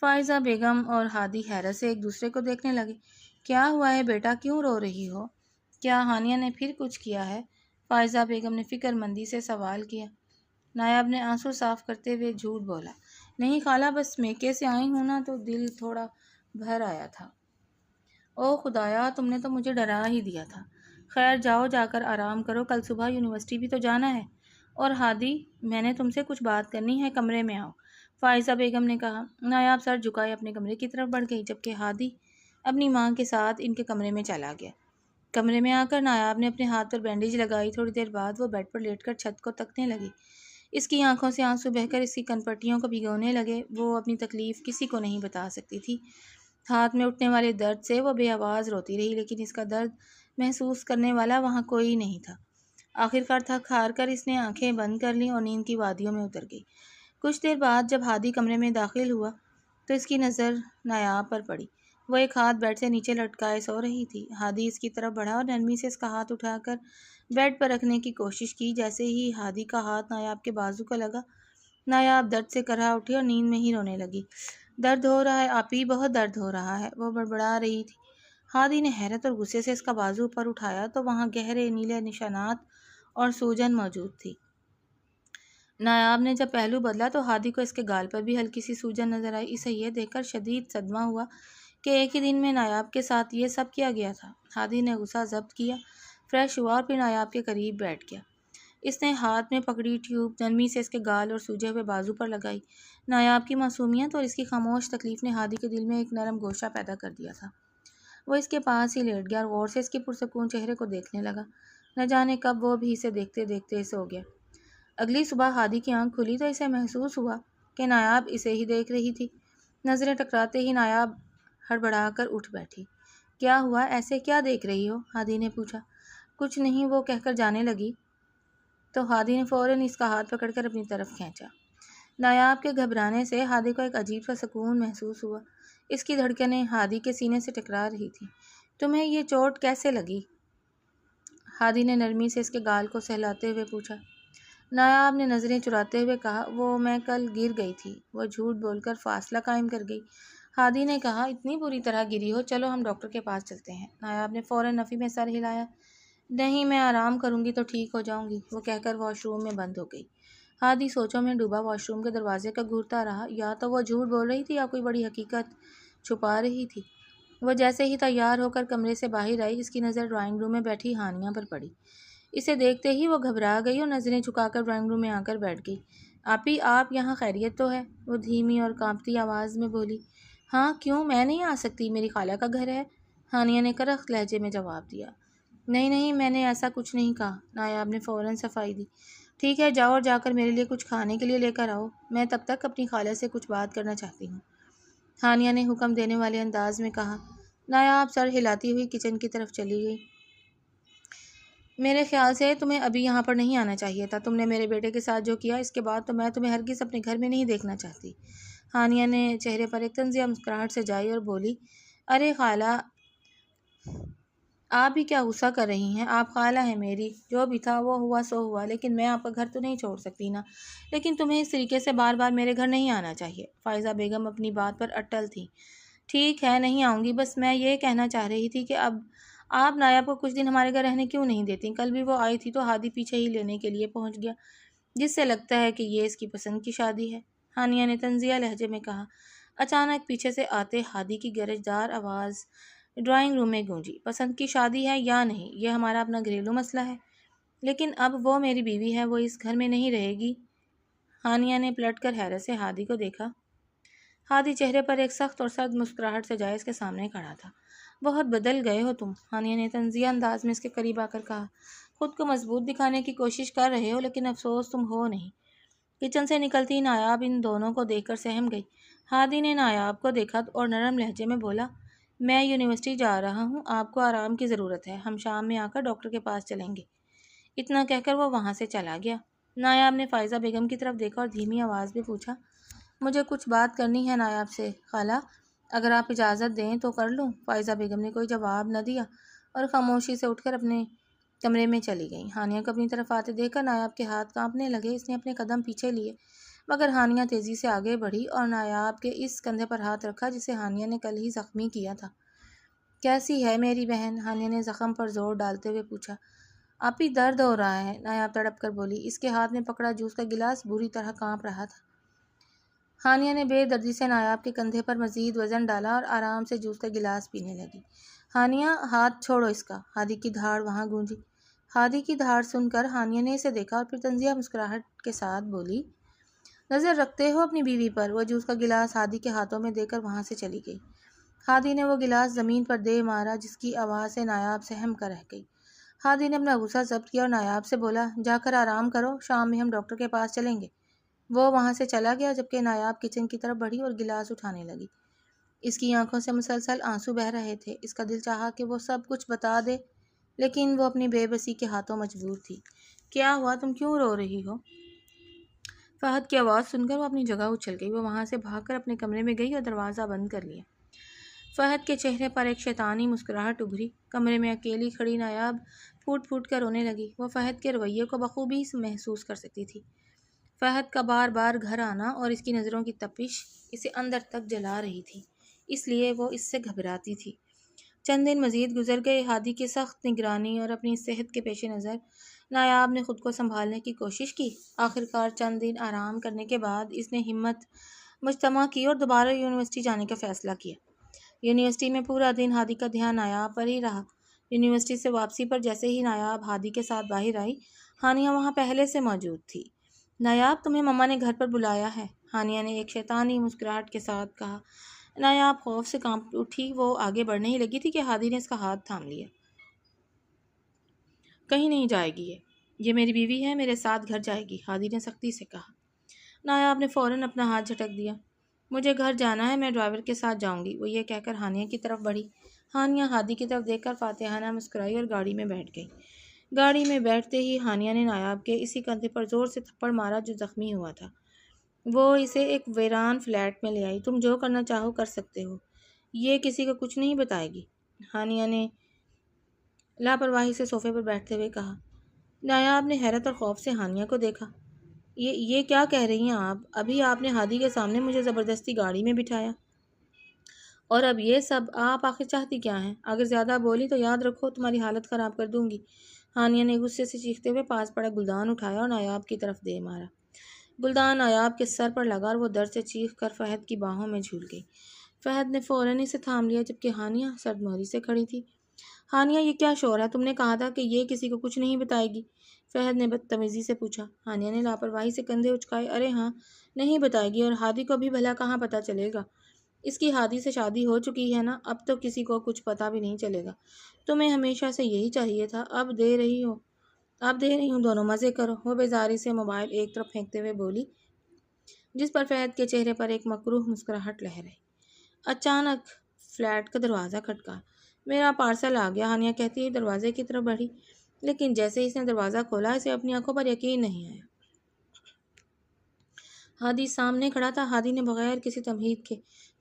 فائزہ بیگم اور ہادی حیرت سے ایک دوسرے کو دیکھنے لگے۔ کیا ہوا ہے بیٹا، کیوں رو رہی ہو؟ کیا ہانیہ نے پھر کچھ کیا ہے؟ فائزہ بیگم نے فکر مندی سے سوال کیا۔ نایاب نے آنسو صاف کرتے ہوئے جھوٹ بولا، نہیں خالہ، بس میکے سے آئی ہوں نا تو دل تھوڑا بھر آیا تھا۔ او خدایا، تم نے تو مجھے ڈرا ہی دیا تھا۔ خیر جاؤ، جا کر آرام کرو، کل صبح یونیورسٹی بھی تو جانا ہے۔ اور ہادی، میں نے تم سے کچھ بات کرنی ہے، کمرے میں آؤ، فائزہ بیگم نے کہا۔ نایاب سر جھکائے اپنے کمرے کی طرف بڑھ گئی، جبکہ ہادی اپنی ماں کے ساتھ ان کے کمرے میں چلا گیا۔ کمرے میں آ کر نایاب نے اپنے ہاتھ پر بینڈیج لگائی۔ تھوڑی دیر بعد وہ بیڈ پر لیٹ کر چھت کو تکنے لگی۔ اس کی آنکھوں سے آنسو بہہ کر اس کی کن پٹیوں کو بھگونے لگے۔ وہ اپنی تکلیف کسی کو نہیں بتا سکتی تھی۔ ہاتھ میں اٹھنے والے درد سے وہ بے آواز روتی رہی، لیکن اس کا درد محسوس کرنے والا وہاں کوئی نہیں تھا۔ آخرکار تھک ہار کر اس نے آنکھیں بند کر لیں اور نیند کی وادیوں میں اتر گئی۔ کچھ دیر بعد جب ہادی کمرے میں داخل ہوا تو اس کی نظر نایاب پر پڑی۔ وہ ایک ہاتھ بیڈ سے نیچے لٹکائے سو رہی تھی۔ ہادی اس کی طرف بڑھا اور نرمی سے اس کا ہاتھ اٹھا کر بیڈ پر رکھنے کی کوشش کی۔ جیسے ہی ہادی کا ہاتھ نایاب کے بازو کو لگا، نایاب درد سے کرہا اٹھی اور نیند میں ہی رونے لگی۔ درد ہو رہا ہے آپی، بہت درد ہو رہا ہے، وہ بڑبڑا رہی تھی۔ ہادی نے حیرت اور غصے سے اس کا بازو پر اٹھایا تو وہاں گہرے نیلے نشانات اور سوجن موجود تھی۔ نایاب نے جب پہلو بدلا تو ہادی کو اس کے گال پر بھی ہلکی سی سوجن نظر آئی۔ اسے یہ دیکھ کر شدید صدمہ ہوا کہ ایک ہی دن میں نایاب کے ساتھ یہ سب کیا گیا تھا۔ ہادی نے غصہ ضبط کیا، فریش ہوا اور پھر نایاب کے قریب بیٹھ گیا۔ اس نے ہاتھ میں پکڑی ٹیوب نرمی سے اس کے گال اور سوجے ہوئے بازو پر لگائی۔ نایاب کی معصومیت اور اس کی خاموش تکلیف نے ہادی کے دل میں ایک نرم گوشہ پیدا کر دیا تھا۔ وہ اس کے پاس ہی لیٹ گیا اور غور سے اس کے پرسکون چہرے کو دیکھنے لگا۔ نہ جانے کب وہ بھی اسے دیکھتے دیکھتے سو گیا۔ اگلی صبح ہادی کی آنکھ کھلی تو اسے محسوس ہوا کہ نایاب اسے ہی دیکھ رہی تھی۔ نظریں ٹکراتے ہی نایاب ہڑبڑا کر اٹھ بیٹھی۔ کیا ہوا، ایسے کیا دیکھ رہی ہو؟ ہادی نے پوچھا۔ کچھ نہیں، وہ کہہ کر جانے لگی تو ہادی نے فوراً اس کا ہاتھ پکڑ کر اپنی طرف کھینچا۔ نایاب کے گھبرانے سے ہادی کو ایک عجیب سا سکون محسوس ہوا۔ اس کی دھڑکنیں ہادی کے سینے سے ٹکرا رہی تھیں۔ تمہیں یہ چوٹ کیسے لگی؟ ہادی نے نرمی سے اس کے گال کو سہلاتے ہوئے پوچھا۔ نایاب نے نظریں چراتے ہوئے کہا، وہ میں کل گر گئی تھی۔ وہ جھوٹ بول کر فاصلہ قائم کر گئی۔ ہادی نے کہا، اتنی بری طرح گری ہو، چلو ہم ڈاکٹر کے پاس چلتے ہیں۔ نایاب نے فوراً نفی میں سر ہلایا۔ نہیں، میں آرام کروں گی تو ٹھیک ہو جاؤں گی، وہ کہہ کر واش روم میں بند ہو گئی۔ ہادی سوچوں میں ڈوبا واش روم کے دروازے کا گھورتا رہا۔ یا تو وہ جھوٹ بول رہی تھی یا کوئی بڑی حقیقت چھپا رہی تھی۔ وہ جیسے ہی تیار ہو کر کمرے سے باہر آئی، اس کی نظر ڈرائنگ روم میں بیٹھی ہانیہ پر پڑی۔ اسے دیکھتے ہی وہ گھبرا گئی اور نظریں جھکا کر ڈرائنگ روم میں آ کر بیٹھ گئی۔ آپی آپ یہاں خیریت تو ہے؟ وہ دھیمی اور کانپتی آواز میں بولی۔ ہاں کیوں، میں نہیں آ سکتی، میری خالہ کا گھر ہے، ہانیہ نے کرخت لہجے میں جواب دیا۔ نہیں نہیں، میں نے ایسا کچھ نہیں کہا، نایاب نے فوراً صفائی دی۔ ٹھیک ہے جاؤ اور جا کر میرے لیے کچھ کھانے کے لیے لے کر آؤ، میں تب تک اپنی خالہ سے کچھ بات کرنا چاہتی ہوں، ہانیہ نے حکم دینے والے انداز میں کہا۔ نایاب سر ہلاتی ہوئی کچن کی طرف چلی گئی۔ میرے خیال سے تمہیں ابھی یہاں پر نہیں آنا چاہیے تھا، تم نے میرے بیٹے کے ساتھ جو کیا اس کے بعد تو میں تمہیں ہرگز اپنے گھر میں نہیں دیکھنا چاہتی۔ ہانیہ نے چہرے پر ایک طنزیہ مسکراہٹ سجائی اور بولی، ارے خالہ آپ بھی کیا غصہ کر رہی ہیں، آپ خالہ ہیں میری، جو بھی تھا وہ ہوا سو ہوا، لیکن میں آپ کا گھر تو نہیں چھوڑ سکتی نا، لیکن تمہیں اس طریقے سے بار بار میرے گھر نہیں آنا چاہیے۔ فائزہ بیگم اپنی بات پر اٹل تھی۔ ٹھیک ہے نہیں آؤں گی، بس میں یہ کہنا چاہ رہی تھی کہ اب آپ نایاب کو کچھ دن ہمارے گھر رہنے کیوں نہیں دیتی؟ کل بھی وہ آئی تھی تو ہادی پیچھے ہی لینے کے لیے پہنچ گیا، جس سے لگتا ہے کہ یہ اس کی پسند کی شادی ہے، ہانیہ نے طنزیہ لہجے میں کہا۔ اچانک پیچھے سے آتے ہادی کی گرجدار آواز ڈرائنگ روم میں گونجی۔ پسند کی شادی ہے یا نہیں یہ ہمارا اپنا گھریلو مسئلہ ہے، لیکن اب وہ میری بیوی ہے، وہ اس گھر میں نہیں رہے گی۔ ہانیہ نے پلٹ کر حیرت سے ہادی کو دیکھا۔ ہادی چہرے پر ایک سخت اور سرد مسکراہٹ سے جائز کے سامنے کھڑا تھا۔ بہت بدل گئے ہو تم، ہانیہ نے طنزیہ انداز میں اس کے قریب آ کر کہا۔ خود کو مضبوط دکھانے کی کوشش کر رہے ہو، لیکن افسوس تم ہو نہیں۔ کچن سے نکلتی نایاب ان دونوں کو دیکھ کر سہم گئی۔ ہادی نے نایاب کو دیکھا اور نرم لہجے میں بولا، میں یونیورسٹی جا رہا ہوں، آپ کو آرام کی ضرورت ہے، ہم شام میں آ کر ڈاکٹر کے پاس چلیں گے۔ اتنا کہہ کر وہ وہاں سے چلا گیا۔ نایاب نے فائزہ بیگم کی طرف دیکھا اور دھیمی آواز میں پوچھا، مجھے کچھ بات کرنی ہے نایاب سے خالہ، اگر آپ اجازت دیں تو کر لوں؟ فائزہ بیگم نے کوئی جواب نہ دیا اور خاموشی سے اٹھ کر اپنے کمرے میں چلی گئیں۔ ہانیہ کو اپنی طرف آتے دیکھ کر نایاب کے ہاتھ کانپنے لگے۔ اس نے اپنے قدم پیچھے لیے، مگر ہانیہ تیزی سے آگے بڑھی اور نایاب کے اس کندھے پر ہاتھ رکھا جسے ہانیہ نے کل ہی زخمی کیا تھا۔ کیسی ہے میری بہن؟ ہانیہ نے زخم پر زور ڈالتے ہوئے پوچھا۔ آپی درد ہو رہا ہے، نایاب تڑپ کر بولی۔ اس کے ہاتھ میں پکڑا جوس کا گلاس بری طرح کانپ رہا تھا۔ ہانیہ نے بے دردی سے نایاب کے کندھے پر مزید وزن ڈالا اور آرام سے جوس کا گلاس پینے لگی۔ ہانیہ ہاتھ چھوڑو اس کا، ہادی کی دھاڑ وہاں گونجی۔ ہادی کی دھاڑ سن کر ہانیہ نے اسے دیکھا اور پھر طنزیہ مسکراہٹ کے ساتھ بولی، نظر رکھتے ہو اپنی بیوی پر؟ وہ جوس کا گلاس ہادی کے ہاتھوں میں دے کر وہاں سے چلی گئی۔ ہادی نے وہ گلاس زمین پر دے مارا جس کی آواز سے نایاب سہم کر رہ گئی۔ ہادی نے اپنا غصہ ضبط کیا اور نایاب سے بولا، جا کر آرام کرو، شام میں ہم ڈاکٹر کے پاس چلیں گے۔ وہ وہاں سے چلا گیا جبکہ نایاب کچن کی طرف بڑھی اور گلاس اٹھانے لگی۔ اس کی آنکھوں سے مسلسل آنسو بہہ رہے تھے۔ اس کا دل چاہا کہ وہ سب کچھ بتا دے، لیکن وہ اپنی بے بسی کے ہاتھوں مجبور تھی۔ کیا ہوا، تم کیوں رو رہی ہو؟ فہد کی آواز سن کر وہ اپنی جگہ اچھل گئی۔ وہ وہاں سے بھاگ کر اپنے کمرے میں گئی اور دروازہ بند کر لیا۔ فہد کے چہرے پر ایک شیطانی مسکراہٹ ابھری۔ کمرے میں اکیلی کھڑی نایاب پھوٹ پھوٹ کر رونے لگی۔ وہ فہد کے رویے کو بخوبی محسوس کر سکتی تھی۔ فہد کا بار بار گھر آنا اور اس کی نظروں کی تپش اسے اندر تک جلا رہی تھی، اس لیے وہ اس سے گھبراتی تھی۔ چند دن مزید گزر گئے۔ ہادی کی سخت نگرانی اور اپنی صحت کے پیش نظر نایاب نے خود کو سنبھالنے کی کوشش کی۔ آخرکار چند دن آرام کرنے کے بعد اس نے ہمت مجتمع کی اور دوبارہ یونیورسٹی جانے کا فیصلہ کیا۔ یونیورسٹی میں پورا دن ہادی کا دھیان نایاب پر ہی رہا۔ یونیورسٹی سے واپسی پر جیسے ہی نایاب ہادی کے ساتھ باہر آئی، ہانیہ وہاں پہلے سے موجود تھی۔ نایاب تمہیں مما نے گھر پر بلایا ہے، ہانیہ نے ایک شیطانی مسکراہٹ کے ساتھ کہا۔ نایاب خوف سے کانپ اٹھی۔ وہ آگے بڑھنے ہی لگی تھی کہ ہادی نے اس کا ہاتھ تھام لیا۔ کہیں نہیں جائے گی یہ میری بیوی ہے، میرے ساتھ گھر جائے گی، ہادی نے سختی سے کہا۔ نایاب نے فوراً اپنا ہاتھ جھٹک دیا۔ مجھے گھر جانا ہے، میں ڈرائیور کے ساتھ جاؤں گی، وہ یہ کہہ کر ہانیہ کی طرف بڑھی۔ ہانیہ ہادی کی طرف دیکھ کر فاتحانہ مسکرائی اور گاڑی میں بیٹھ گئی۔ گاڑی میں بیٹھتے ہی ہانیہ نے نایاب کے اسی کندھے پر زور سے تھپڑ مارا جو زخمی ہوا تھا۔ وہ اسے ایک ویران فلیٹ میں لے آئی۔ تم جو کرنا چاہو کر سکتے ہو، یہ کسی کو کچھ نہیں بتائے گی، ہانیہ نے لاپرواہی سے صوفے پر بیٹھتے ہوئے کہا۔ نایاب نے حیرت اور خوف سے ہانیہ کو دیکھا۔ یہ کیا کہہ رہی ہیں آپ؟ ابھی آپ نے ہادی کے سامنے مجھے زبردستی گاڑی میں بٹھایا اور اب یہ سب؟ آپ آخر چاہتی کیا ہیں؟ اگر زیادہ بولی تو یاد رکھو تمہاری حالت خراب کر دوں گی، ہانیہ نے غصے سے چیختے ہوئے پاس پڑا گلدان اٹھایا اور نایاب کی طرف دے مارا۔ گلدان نایاب کے سر پر لگا اور وہ درد سے چیخ کر فہد کی باہوں میں جھول گئی۔ فہد نے فوراً اسے تھام لیا جبکہ ہانیہ سرد موری سے کھڑی تھی۔ ہانیہ یہ کیا شور ہے؟ تم نے کہا تھا کہ یہ کسی کو کچھ نہیں بتائے گی، فہد نے بدتمیزی سے پوچھا۔ ہانیہ نے لاپرواہی سے کندھے اچکائے۔ ارے ہاں، نہیں بتائے گی، اور ہادی کو بھی بھلا کہاں پتہ چلے گا؟ اس کی ہادی سے شادی ہو چکی ہے نا، اب تو کسی کو کچھ پتہ بھی نہیں چلے گا۔ تمہیں ہمیشہ سے یہی چاہیے تھا، اب دے رہی ہوں، دونوں مزے کرو۔ وہ بیزاری سے موبائل ایک طرف پھینکتے ہوئے بولی، جس پر فہد کے چہرے پر ایک مکروہ مسکراہٹ لہرائی۔ اچانک فلیٹ کا دروازہ کھٹکا۔ میرا پارسل آ گیا، ہانیہ کہتی ہوئی دروازے کی طرف بڑھی، لیکن جیسے ہی اس نے دروازہ کھولا اسے اپنی آنکھوں پر یقین نہیں آیا۔ ہادی سامنے کھڑا تھا۔ ہادی نے بغیر کسی تمہید کے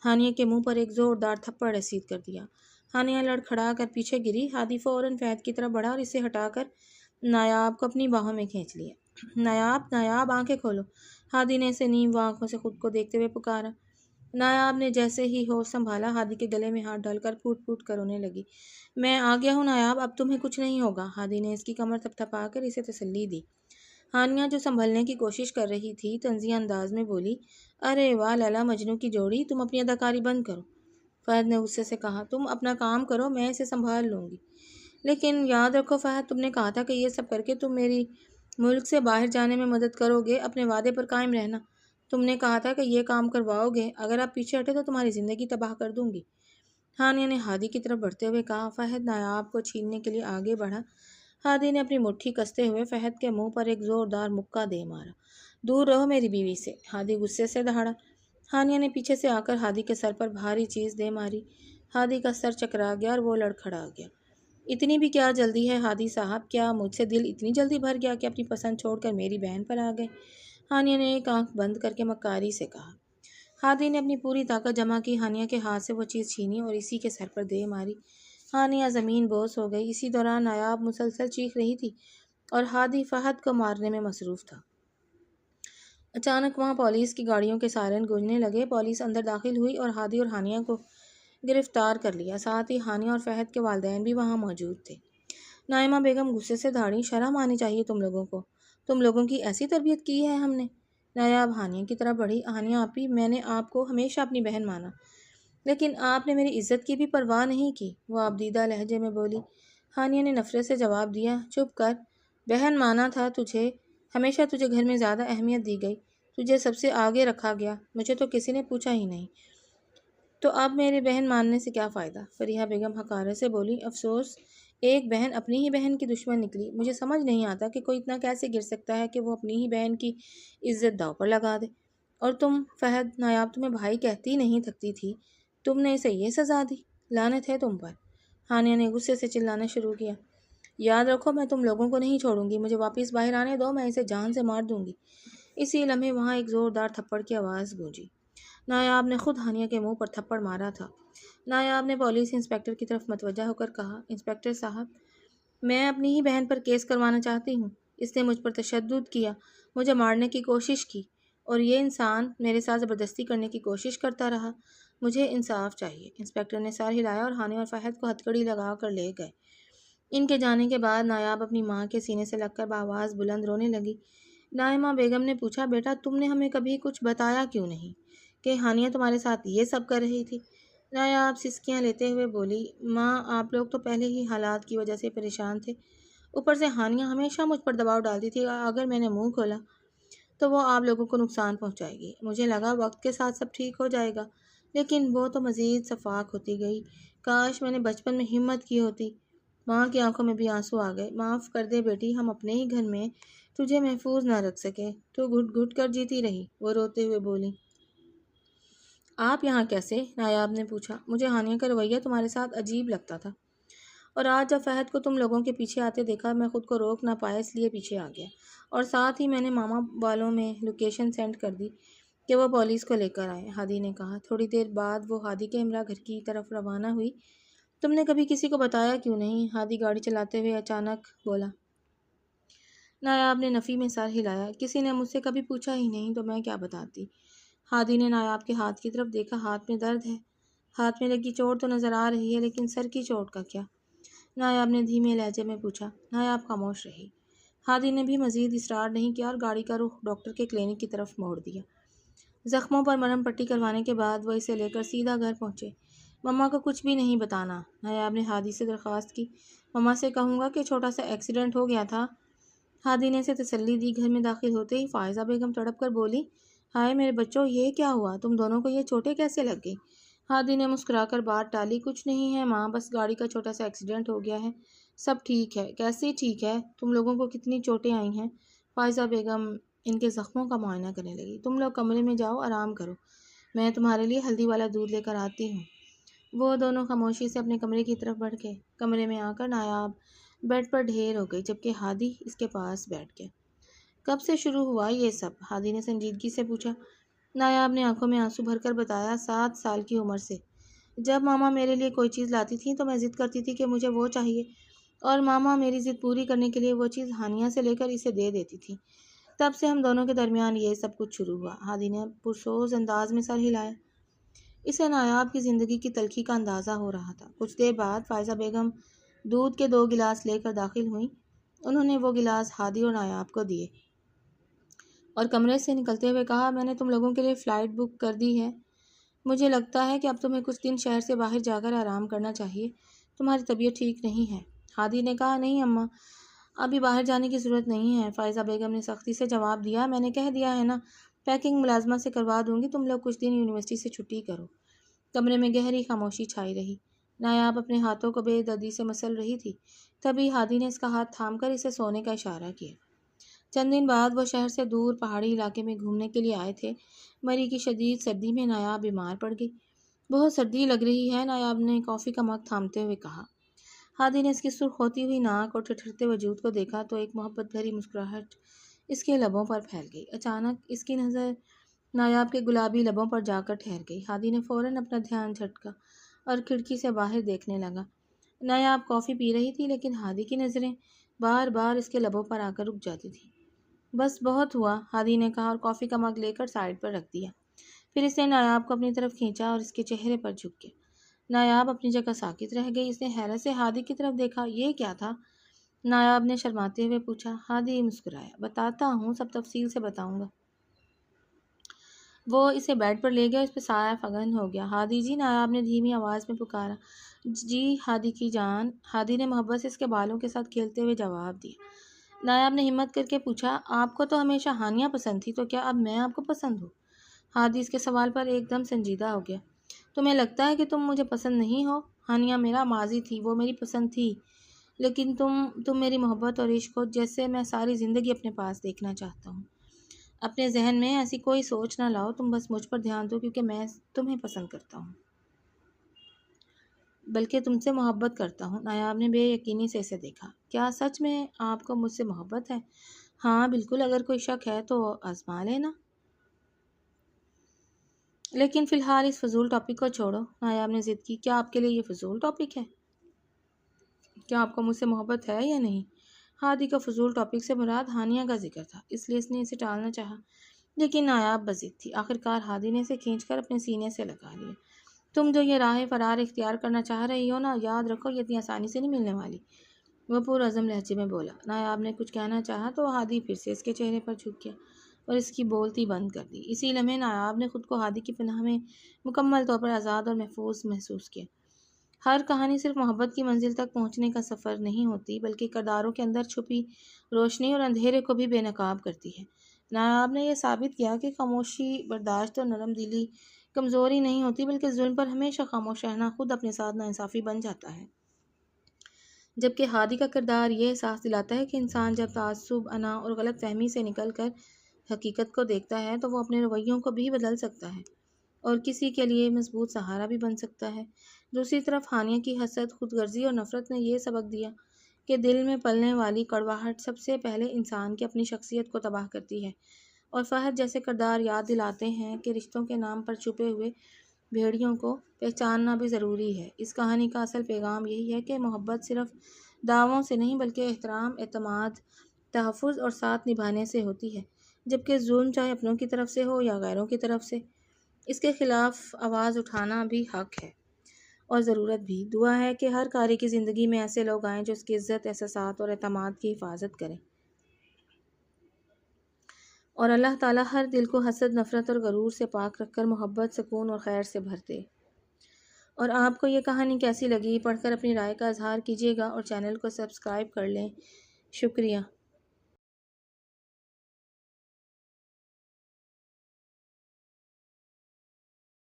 ہانیہ کے منہ پر ایک زوردار تھپڑ رسید کر دیا۔ ہانیہ لڑکھڑا کر پیچھے گری۔ ہادی فوراً فہد کی طرف بڑھا اور اسے ہٹا کر نایاب کو اپنی باہوں میں کھینچ لیا۔ نایاب آنکھیں کھولو، ہادی نے اسے نیم آنکھوں سے خود کو دیکھتے ہوئے پکارا۔ نایاب نے جیسے ہی ہوش سنبھالا ہادی کے گلے میں ہاتھ ڈال کر پھوٹ پھوٹ کر رونے لگی۔ میں آ گیا ہوں نایاب، اب تمہیں کچھ نہیں ہوگا۔ ہادی نے اس کی کمر تھپتھپا کر اسے تسلی دی۔ ہانیہ جو سنبھلنے کی کوشش کر رہی تھی طنزیہ انداز میں بولی، ارے واہ لیلا مجنوں کی جوڑی، تم اپنی اداکاری بند کرو۔ فہد نے غصے سے کہا، تم اپنا کام کرو، میں اسے سنبھال لوں گی۔ لیکن یاد رکھو فہد، تم نے کہا تھا کہ یہ سب کر کے تم میری ملک سے باہر جانے میں مدد کرو گے، اپنے وعدے پر قائم رہنا۔ تم نے کہا تھا کہ یہ کام کرواؤ گے، اگر آپ پیچھے ہٹے تو تمہاری زندگی تباہ کر دوں گی۔ ہانیہ نے ہادی کی طرف بڑھتے ہوئے کہا۔ فہد نایاب کو چھیننے کے لیے آگے بڑھا۔ ہادی نے اپنی مٹھی کستے ہوئے فہد کے منہ پر ایک زوردار مکہ دے مارا۔ دور رہو میری بیوی سے، ہادی غصے سے دہاڑا۔ ہانیہ نے پیچھے سے آ کر ہادی کے سر پر بھاری چیز دے ماری۔ ہادی کا سر چکرا گیا اور وہ لڑکھڑا گیا۔ اتنی بھی کیا جلدی ہے ہادی صاحب، کیا مجھ سے دل اتنی جلدی بھر گیا کہ اپنی پسند چھوڑ کر میری بہن پر آ گئے؟ ہانیہ نے ایک آنکھ بند کر کے مکاری سے کہا۔ ہادی نے اپنی پوری طاقت جمع کی، ہانیہ کے ہاتھ سے وہ چیز چھینی اور اسی کے سر پر دے ماری۔ ہانیہ زمین بوس ہو گئی۔ اسی دوران نایاب مسلسل چیخ رہی تھی اور ہادی فہد کو مارنے میں مصروف تھا۔ اچانک وہاں پولیس کی گاڑیوں کے سائرن گونجنے لگے۔ پولیس اندر داخل ہوئی اور ہادی اور ہانیہ کو گرفتار کر لیا۔ ساتھ ہی ہانیہ اور فہد کے والدین بھی وہاں موجود تھے۔ نائمہ بیگم غصے سے دھاڑی، شرم آنی چاہیے تم لوگوں کو، تم لوگوں کی ایسی تربیت کی ہے ہم نے۔ نایاب ہانیہ کی طرف بڑھی۔ ہانیہ آپی، میں نے آپ کو ہمیشہ اپنی بہن مانا، لیکن آپ نے میری عزت کی بھی پرواہ نہیں کی، وہ آبدیدہ لہجے میں بولی۔ ہانیہ نے نفرت سے جواب دیا، چپ کر، بہن مانا تھا تجھے، ہمیشہ تجھے گھر میں زیادہ اہمیت دی گئی، تجھے سب سے آگے رکھا گیا، مجھے تو کسی نے پوچھا ہی نہیں، تو اب میرے بہن ماننے سے کیا فائدہ؟ فریحہ بیگم حقارت سے بولی۔ افسوس، ایک بہن اپنی ہی بہن کی دشمن نکلی۔ مجھے سمجھ نہیں آتا کہ کوئی اتنا کیسے گر سکتا ہے کہ وہ اپنی ہی بہن کی عزت داؤ پر لگا دے۔ اور تم فہد، نایاب تمہیں بھائی کہتی نہیں تھکتی تھی، تم نے اسے یہ سزا دی، لعنت ہے تم پر۔ ہانیہ نے غصے سے چلانا شروع کیا۔ یاد رکھو، میں تم لوگوں کو نہیں چھوڑوں گی، مجھے واپس باہر آنے دو، میں اسے جان سے مار دوں گی۔ اسی لمحے وہاں ایک زوردار تھپڑ کی آواز گونجی۔ نایاب نے خود ہانیہ کے منہ پر تھپڑ مارا تھا۔ نایاب نے پولیس انسپکٹر کی طرف متوجہ ہو کر کہا، انسپکٹر صاحب، میں اپنی ہی بہن پر کیس کروانا چاہتی ہوں، اس نے مجھ پر تشدد کیا، مجھے مارنے کی کوشش کی، اور یہ انسان میرے ساتھ زبردستی کرنے کی کوشش کرتا رہا، مجھے انصاف چاہیے۔ انسپکٹر نے سر ہلایا اور ہانیہ اور فہد کو ہتھکڑی لگا کر لے گئے۔ ان کے جانے کے بعد نایاب اپنی ماں کے سینے سے لگ کر بآواز بلند رونے لگی۔ نائمہ بیگم نے پوچھا، بیٹا تم نے ہمیں کبھی کچھ بتایا کیوں نہیں کہ ہانیہ تمہارے ساتھ یہ سب کر رہی تھی؟ نایاب سسکیاں لیتے ہوئے بولی، ماں آپ لوگ تو پہلے ہی حالات کی وجہ سے پریشان تھے، اوپر سے ہانیہ ہمیشہ مجھ پر دباؤ ڈالتی تھی، اگر میں نے منہ کھولا تو وہ آپ لوگوں کو نقصان پہنچائے گی۔ مجھے لگا وقت کے ساتھ سب ٹھیک ہو جائے گا، لیکن وہ تو مزید صفاق ہوتی گئی، کاش میں نے بچپن میں ہمت کی ہوتی۔ ماں کی آنکھوں میں بھی آنسو آ گئے۔ معاف کر دے بیٹی، ہم اپنے ہی گھر میں تجھے محفوظ نہ رکھ سکے، تو گھٹ گھٹ کر جیتی رہی، وہ روتے ہوئے بولی۔ آپ یہاں کیسے؟ نایاب نے پوچھا۔ مجھے ہانیہ کا رویہ تمہارے ساتھ عجیب لگتا تھا، اور آج جب فہد کو تم لوگوں کے پیچھے آتے دیکھا، میں خود کو روک نہ پایا، اس لیے پیچھے آ گیا، اور ساتھ ہی میں نے ماما والوں میں لوکیشن سینڈ کر دی کہ وہ پولیس کو لے کر آئے، ہادی نے کہا۔ تھوڑی دیر بعد وہ ہادی کے ہمراہ گھر کی طرف روانہ ہوئی۔ تم نے کبھی کسی کو بتایا کیوں نہیں؟ ہادی گاڑی چلاتے ہوئے اچانک بولا۔ نایاب نے نفی میں سر ہلایا۔ کسی نے مجھ سے کبھی پوچھا ہی نہیں تو میں کیا بتاتی؟ ہادی نے نایاب کے ہاتھ کی طرف دیکھا۔ ہاتھ میں درد ہے؟ ہاتھ میں لگی چوٹ تو نظر آ رہی ہے، لیکن سر کی چوٹ کا کیا؟ نایاب نے دھیمے لہجے میں پوچھا۔ نایاب خاموش رہی۔ ہادی نے بھی مزید اصرار نہیں کیا اور گاڑی کا رخ ڈاکٹر کے کلینک کی طرف موڑ دیا۔ زخموں پر مرہم پٹی کروانے کے بعد وہ اسے لے کر سیدھا گھر پہنچے۔ مما کو کچھ بھی نہیں بتانا۔ نایاب نے ہادی سے درخواست کی۔ مما سے کہوں گا کہ چھوٹا سا ایکسیڈنٹ ہو گیا تھا۔ ہادی نے اسے تسلی دی۔ گھر میں داخل ہوتے ہی فائزہ بیگم تڑپ کر بولی، ہائے میرے بچوں، یہ کیا ہوا؟ تم دونوں کو یہ چوٹیں کیسے لگ گئی؟ ہادی نے مسکرا کر بات ٹالی، کچھ نہیں ہے ماں، بس گاڑی کا چھوٹا سا ایکسیڈنٹ ہو گیا ہے، سب ٹھیک ہے۔ کیسے ٹھیک ہے؟ تم لوگوں کو کتنی چوٹیں آئی ہیں؟ فائزہ بیگم ان کے زخموں کا معائنہ کرنے لگی۔ تم لوگ کمرے میں جاؤ، آرام کرو، میں تمہارے لیے ہلدی والا دودھ لے کر آتی ہوں۔ وہ دونوں خاموشی سے اپنے کمرے کی طرف بڑھ گئے۔ کمرے میں آ کر نایاب بیڈ پر ڈھیر ہو گئی، جبکہ ہادی اس کے پاس بیٹھ گیا۔ کب سے شروع ہوا یہ سب؟ ہادی نے سنجیدگی سے پوچھا۔ نایاب نے آنکھوں میں آنسو بھر کر بتایا، 7 سال کی عمر سے۔ جب ماما میرے لیے کوئی چیز لاتی تھی تو میں ضد کرتی تھی کہ مجھے وہ چاہیے، اور ماما میری ضد پوری کرنے کے لیے وہ چیز ہانیہ سے لے کر اسے دے دیتی تھی۔ تب سے ہم دونوں کے درمیان یہ سب کچھ شروع ہوا۔ ہادی نے پرسوز انداز میں سر ہلایا۔ اسے نایاب کی زندگی کی تلخی کا اندازہ ہو رہا تھا۔ کچھ دیر بعد فائزہ بیگم دودھ کے 2 گلاس لے کر داخل ہوئیں۔ انہوں نے وہ گلاس ہادی اور نایاب کو دیے اور کمرے سے نکلتے ہوئے کہا، میں نے تم لوگوں کے لیے فلائٹ بک کر دی ہے۔ مجھے لگتا ہے کہ اب تمہیں کچھ دن شہر سے باہر جا کر آرام کرنا چاہیے، تمہاری طبیعت ٹھیک نہیں ہے۔ ہادی نے کہا، نہیں اماں، ابھی باہر جانے کی ضرورت نہیں ہے۔ فائزہ بیگم نے سختی سے جواب دیا، میں نے کہہ دیا ہے نا، پیکنگ ملازمہ سے کروا دوں گی، تم لوگ کچھ دن یونیورسٹی سے چھٹی کرو۔ کمرے میں گہری خاموشی چھائی رہی۔ نایاب اپنے ہاتھوں کو بے دردی سے مسل رہی تھی۔ تبھی ہادی نے اس کا ہاتھ تھام کر اسے سونے کا اشارہ کیا۔ چند دن بعد وہ شہر سے دور پہاڑی علاقے میں گھومنے کے لیے آئے تھے۔ مری کی شدید سردی میں نایاب بیمار پڑ گئی۔ بہت سردی لگ رہی ہے، نایاب نے کافی کا مگ تھامتے ہوئے کہا۔ ہادی نے اس کی سرخ ہوتی ہوئی ناک اور ٹھٹھرتے وجود کو دیکھا تو ایک محبت بھری مسکراہٹ اس کے لبوں پر پھیل گئی۔ اچانک اس کی نظر نایاب کے گلابی لبوں پر جا کر ٹھہر گئی۔ ہادی نے فوراً اپنا دھیان جھٹکا اور کھڑکی سے باہر دیکھنے لگا۔ نایاب کافی پی رہی تھی، لیکن ہادی کی نظریں بار بار اس کے لبوں پر آ کر رک جاتی تھیں۔ بس بہت ہوا، ہادی نے کہا اور کافی کا مگ لے کر سائڈ پر رکھ دیا۔ پھر اس نے نایاب کو اپنی طرف کھینچا اور اس کے چہرے پر جھک گیا۔ نایاب اپنی جگہ ساکت رہ گئی۔ اس نے حیرت سے ہادی کی طرف دیکھا۔ یہ کیا تھا؟ نایاب نے شرماتے ہوئے پوچھا۔ ہادی مسکرایا۔ بتاتا ہوں، سب تفصیل سے بتاؤں گا۔ وہ اسے بیڈ پر لے گیا، اس پہ سایہ فگن ہو گیا۔ ہادی جی، نایاب نے دھیمی آواز میں پکارا۔ جی ہادی کی جان، ہادی نے محبت سے اس کے بالوں کے ساتھ کھیلتے ہوئے جواب دیا۔ نایاب نے ہمت کر کے پوچھا، آپ کو تو ہمیشہ ہانیہ پسند تھی، تو کیا اب میں آپ کو پسند ہوں؟ ہادی اس کے سوال پر ایک دم سنجیدہ ہو گیا۔ تمہیں لگتا ہے کہ تم مجھے پسند نہیں ہو؟ ہانیہ میرا ماضی تھی، وہ میری پسند تھی، لیکن تم میری محبت اور عشق ہو، جیسے میں ساری زندگی اپنے پاس دیکھنا چاہتا ہوں۔ اپنے ذہن میں ایسی کوئی سوچ نہ لاؤ، تم بس مجھ پر دھیان دو، کیونکہ میں تمہیں پسند کرتا ہوں، بلکہ تم سے محبت کرتا ہوں۔ نایاب نے بے یقینی سے اسے دیکھا۔ کیا سچ میں آپ کو مجھ سے محبت ہے؟ ہاں بالکل، اگر کوئی شک ہے تو آزما لینا، لیکن فی الحال اس فضول ٹاپک کو چھوڑو۔ نایاب نے ضد کی۔ کیا آپ کے لیے یہ فضول ٹاپک ہے؟ کیا آپ کو مجھ سے محبت ہے یا نہیں؟ ہادی کا فضول ٹاپک سے مراد ہانیہ کا ذکر تھا، اس لیے اس نے اسے ٹالنا چاہا، لیکن نایاب بضد تھی۔ آخرکار ہادی نے اسے کھینچ کر اپنے سینے سے لگا لیا۔ تم جو یہ راہ فرار اختیار کرنا چاہ رہی ہو نا، یاد رکھو یہ اتنی آسانی سے نہیں ملنے والی، وہ پرعزم لہجے میں بولا۔ نایاب نے کچھ کہنا چاہا تو ہادی پھر سے اس کے چہرے پر جھک گیا اور اس کی بولتی بند کر دی۔ اسی لمحے نایاب نے خود کو ہادی کی پناہ میں مکمل طور پر آزاد اور محفوظ محسوس کیا۔ ہر کہانی صرف محبت کی منزل تک پہنچنے کا سفر نہیں ہوتی، بلکہ کرداروں کے اندر چھپی روشنی اور اندھیرے کو بھی بے نقاب کرتی ہے۔ نایاب نے یہ ثابت کیا کہ خاموشی، برداشت اور نرم دلی کمزوری نہیں ہوتی، بلکہ ظلم پر ہمیشہ خاموش رہنا خود اپنے ساتھ ناانصافی بن جاتا ہے۔ جبکہ ہادی کا کردار یہ احساس دلاتا ہے کہ انسان جب تعصب، انا اور غلط فہمی سے نکل کر حقیقت کو دیکھتا ہے تو وہ اپنے رویوں کو بھی بدل سکتا ہے اور کسی کے لیے مضبوط سہارا بھی بن سکتا ہے۔ دوسری طرف ہانیہ کی حسد، خود غرضی اور نفرت نے یہ سبق دیا کہ دل میں پلنے والی کڑواہٹ سب سے پہلے انسان کی اپنی شخصیت کو تباہ کرتی ہے، اور فہد جیسے کردار یاد دلاتے ہیں کہ رشتوں کے نام پر چھپے ہوئے بھیڑیوں کو پہچاننا بھی ضروری ہے۔ اس کہانی کا اصل پیغام یہی ہے کہ محبت صرف دعووں سے نہیں، بلکہ احترام، اعتماد، تحفظ اور ساتھ نبھانے سے ہوتی ہے، جبکہ ظلم چاہے اپنوں کی طرف سے ہو یا غیروں کی طرف سے، اس کے خلاف آواز اٹھانا بھی حق ہے اور ضرورت بھی۔ دعا ہے کہ ہر قاری کی زندگی میں ایسے لوگ آئیں جو اس کی عزت، احساسات اور اعتماد کی حفاظت کریں، اور اللہ تعالیٰ ہر دل کو حسد، نفرت اور غرور سے پاک رکھ کر محبت، سکون اور خیر سے بھر دے۔ اور آپ کو یہ کہانی کیسی لگی پڑھ کر اپنی رائے کا اظہار کیجیے گا اور چینل کو سبسکرائب کر لیں۔ شکریہ۔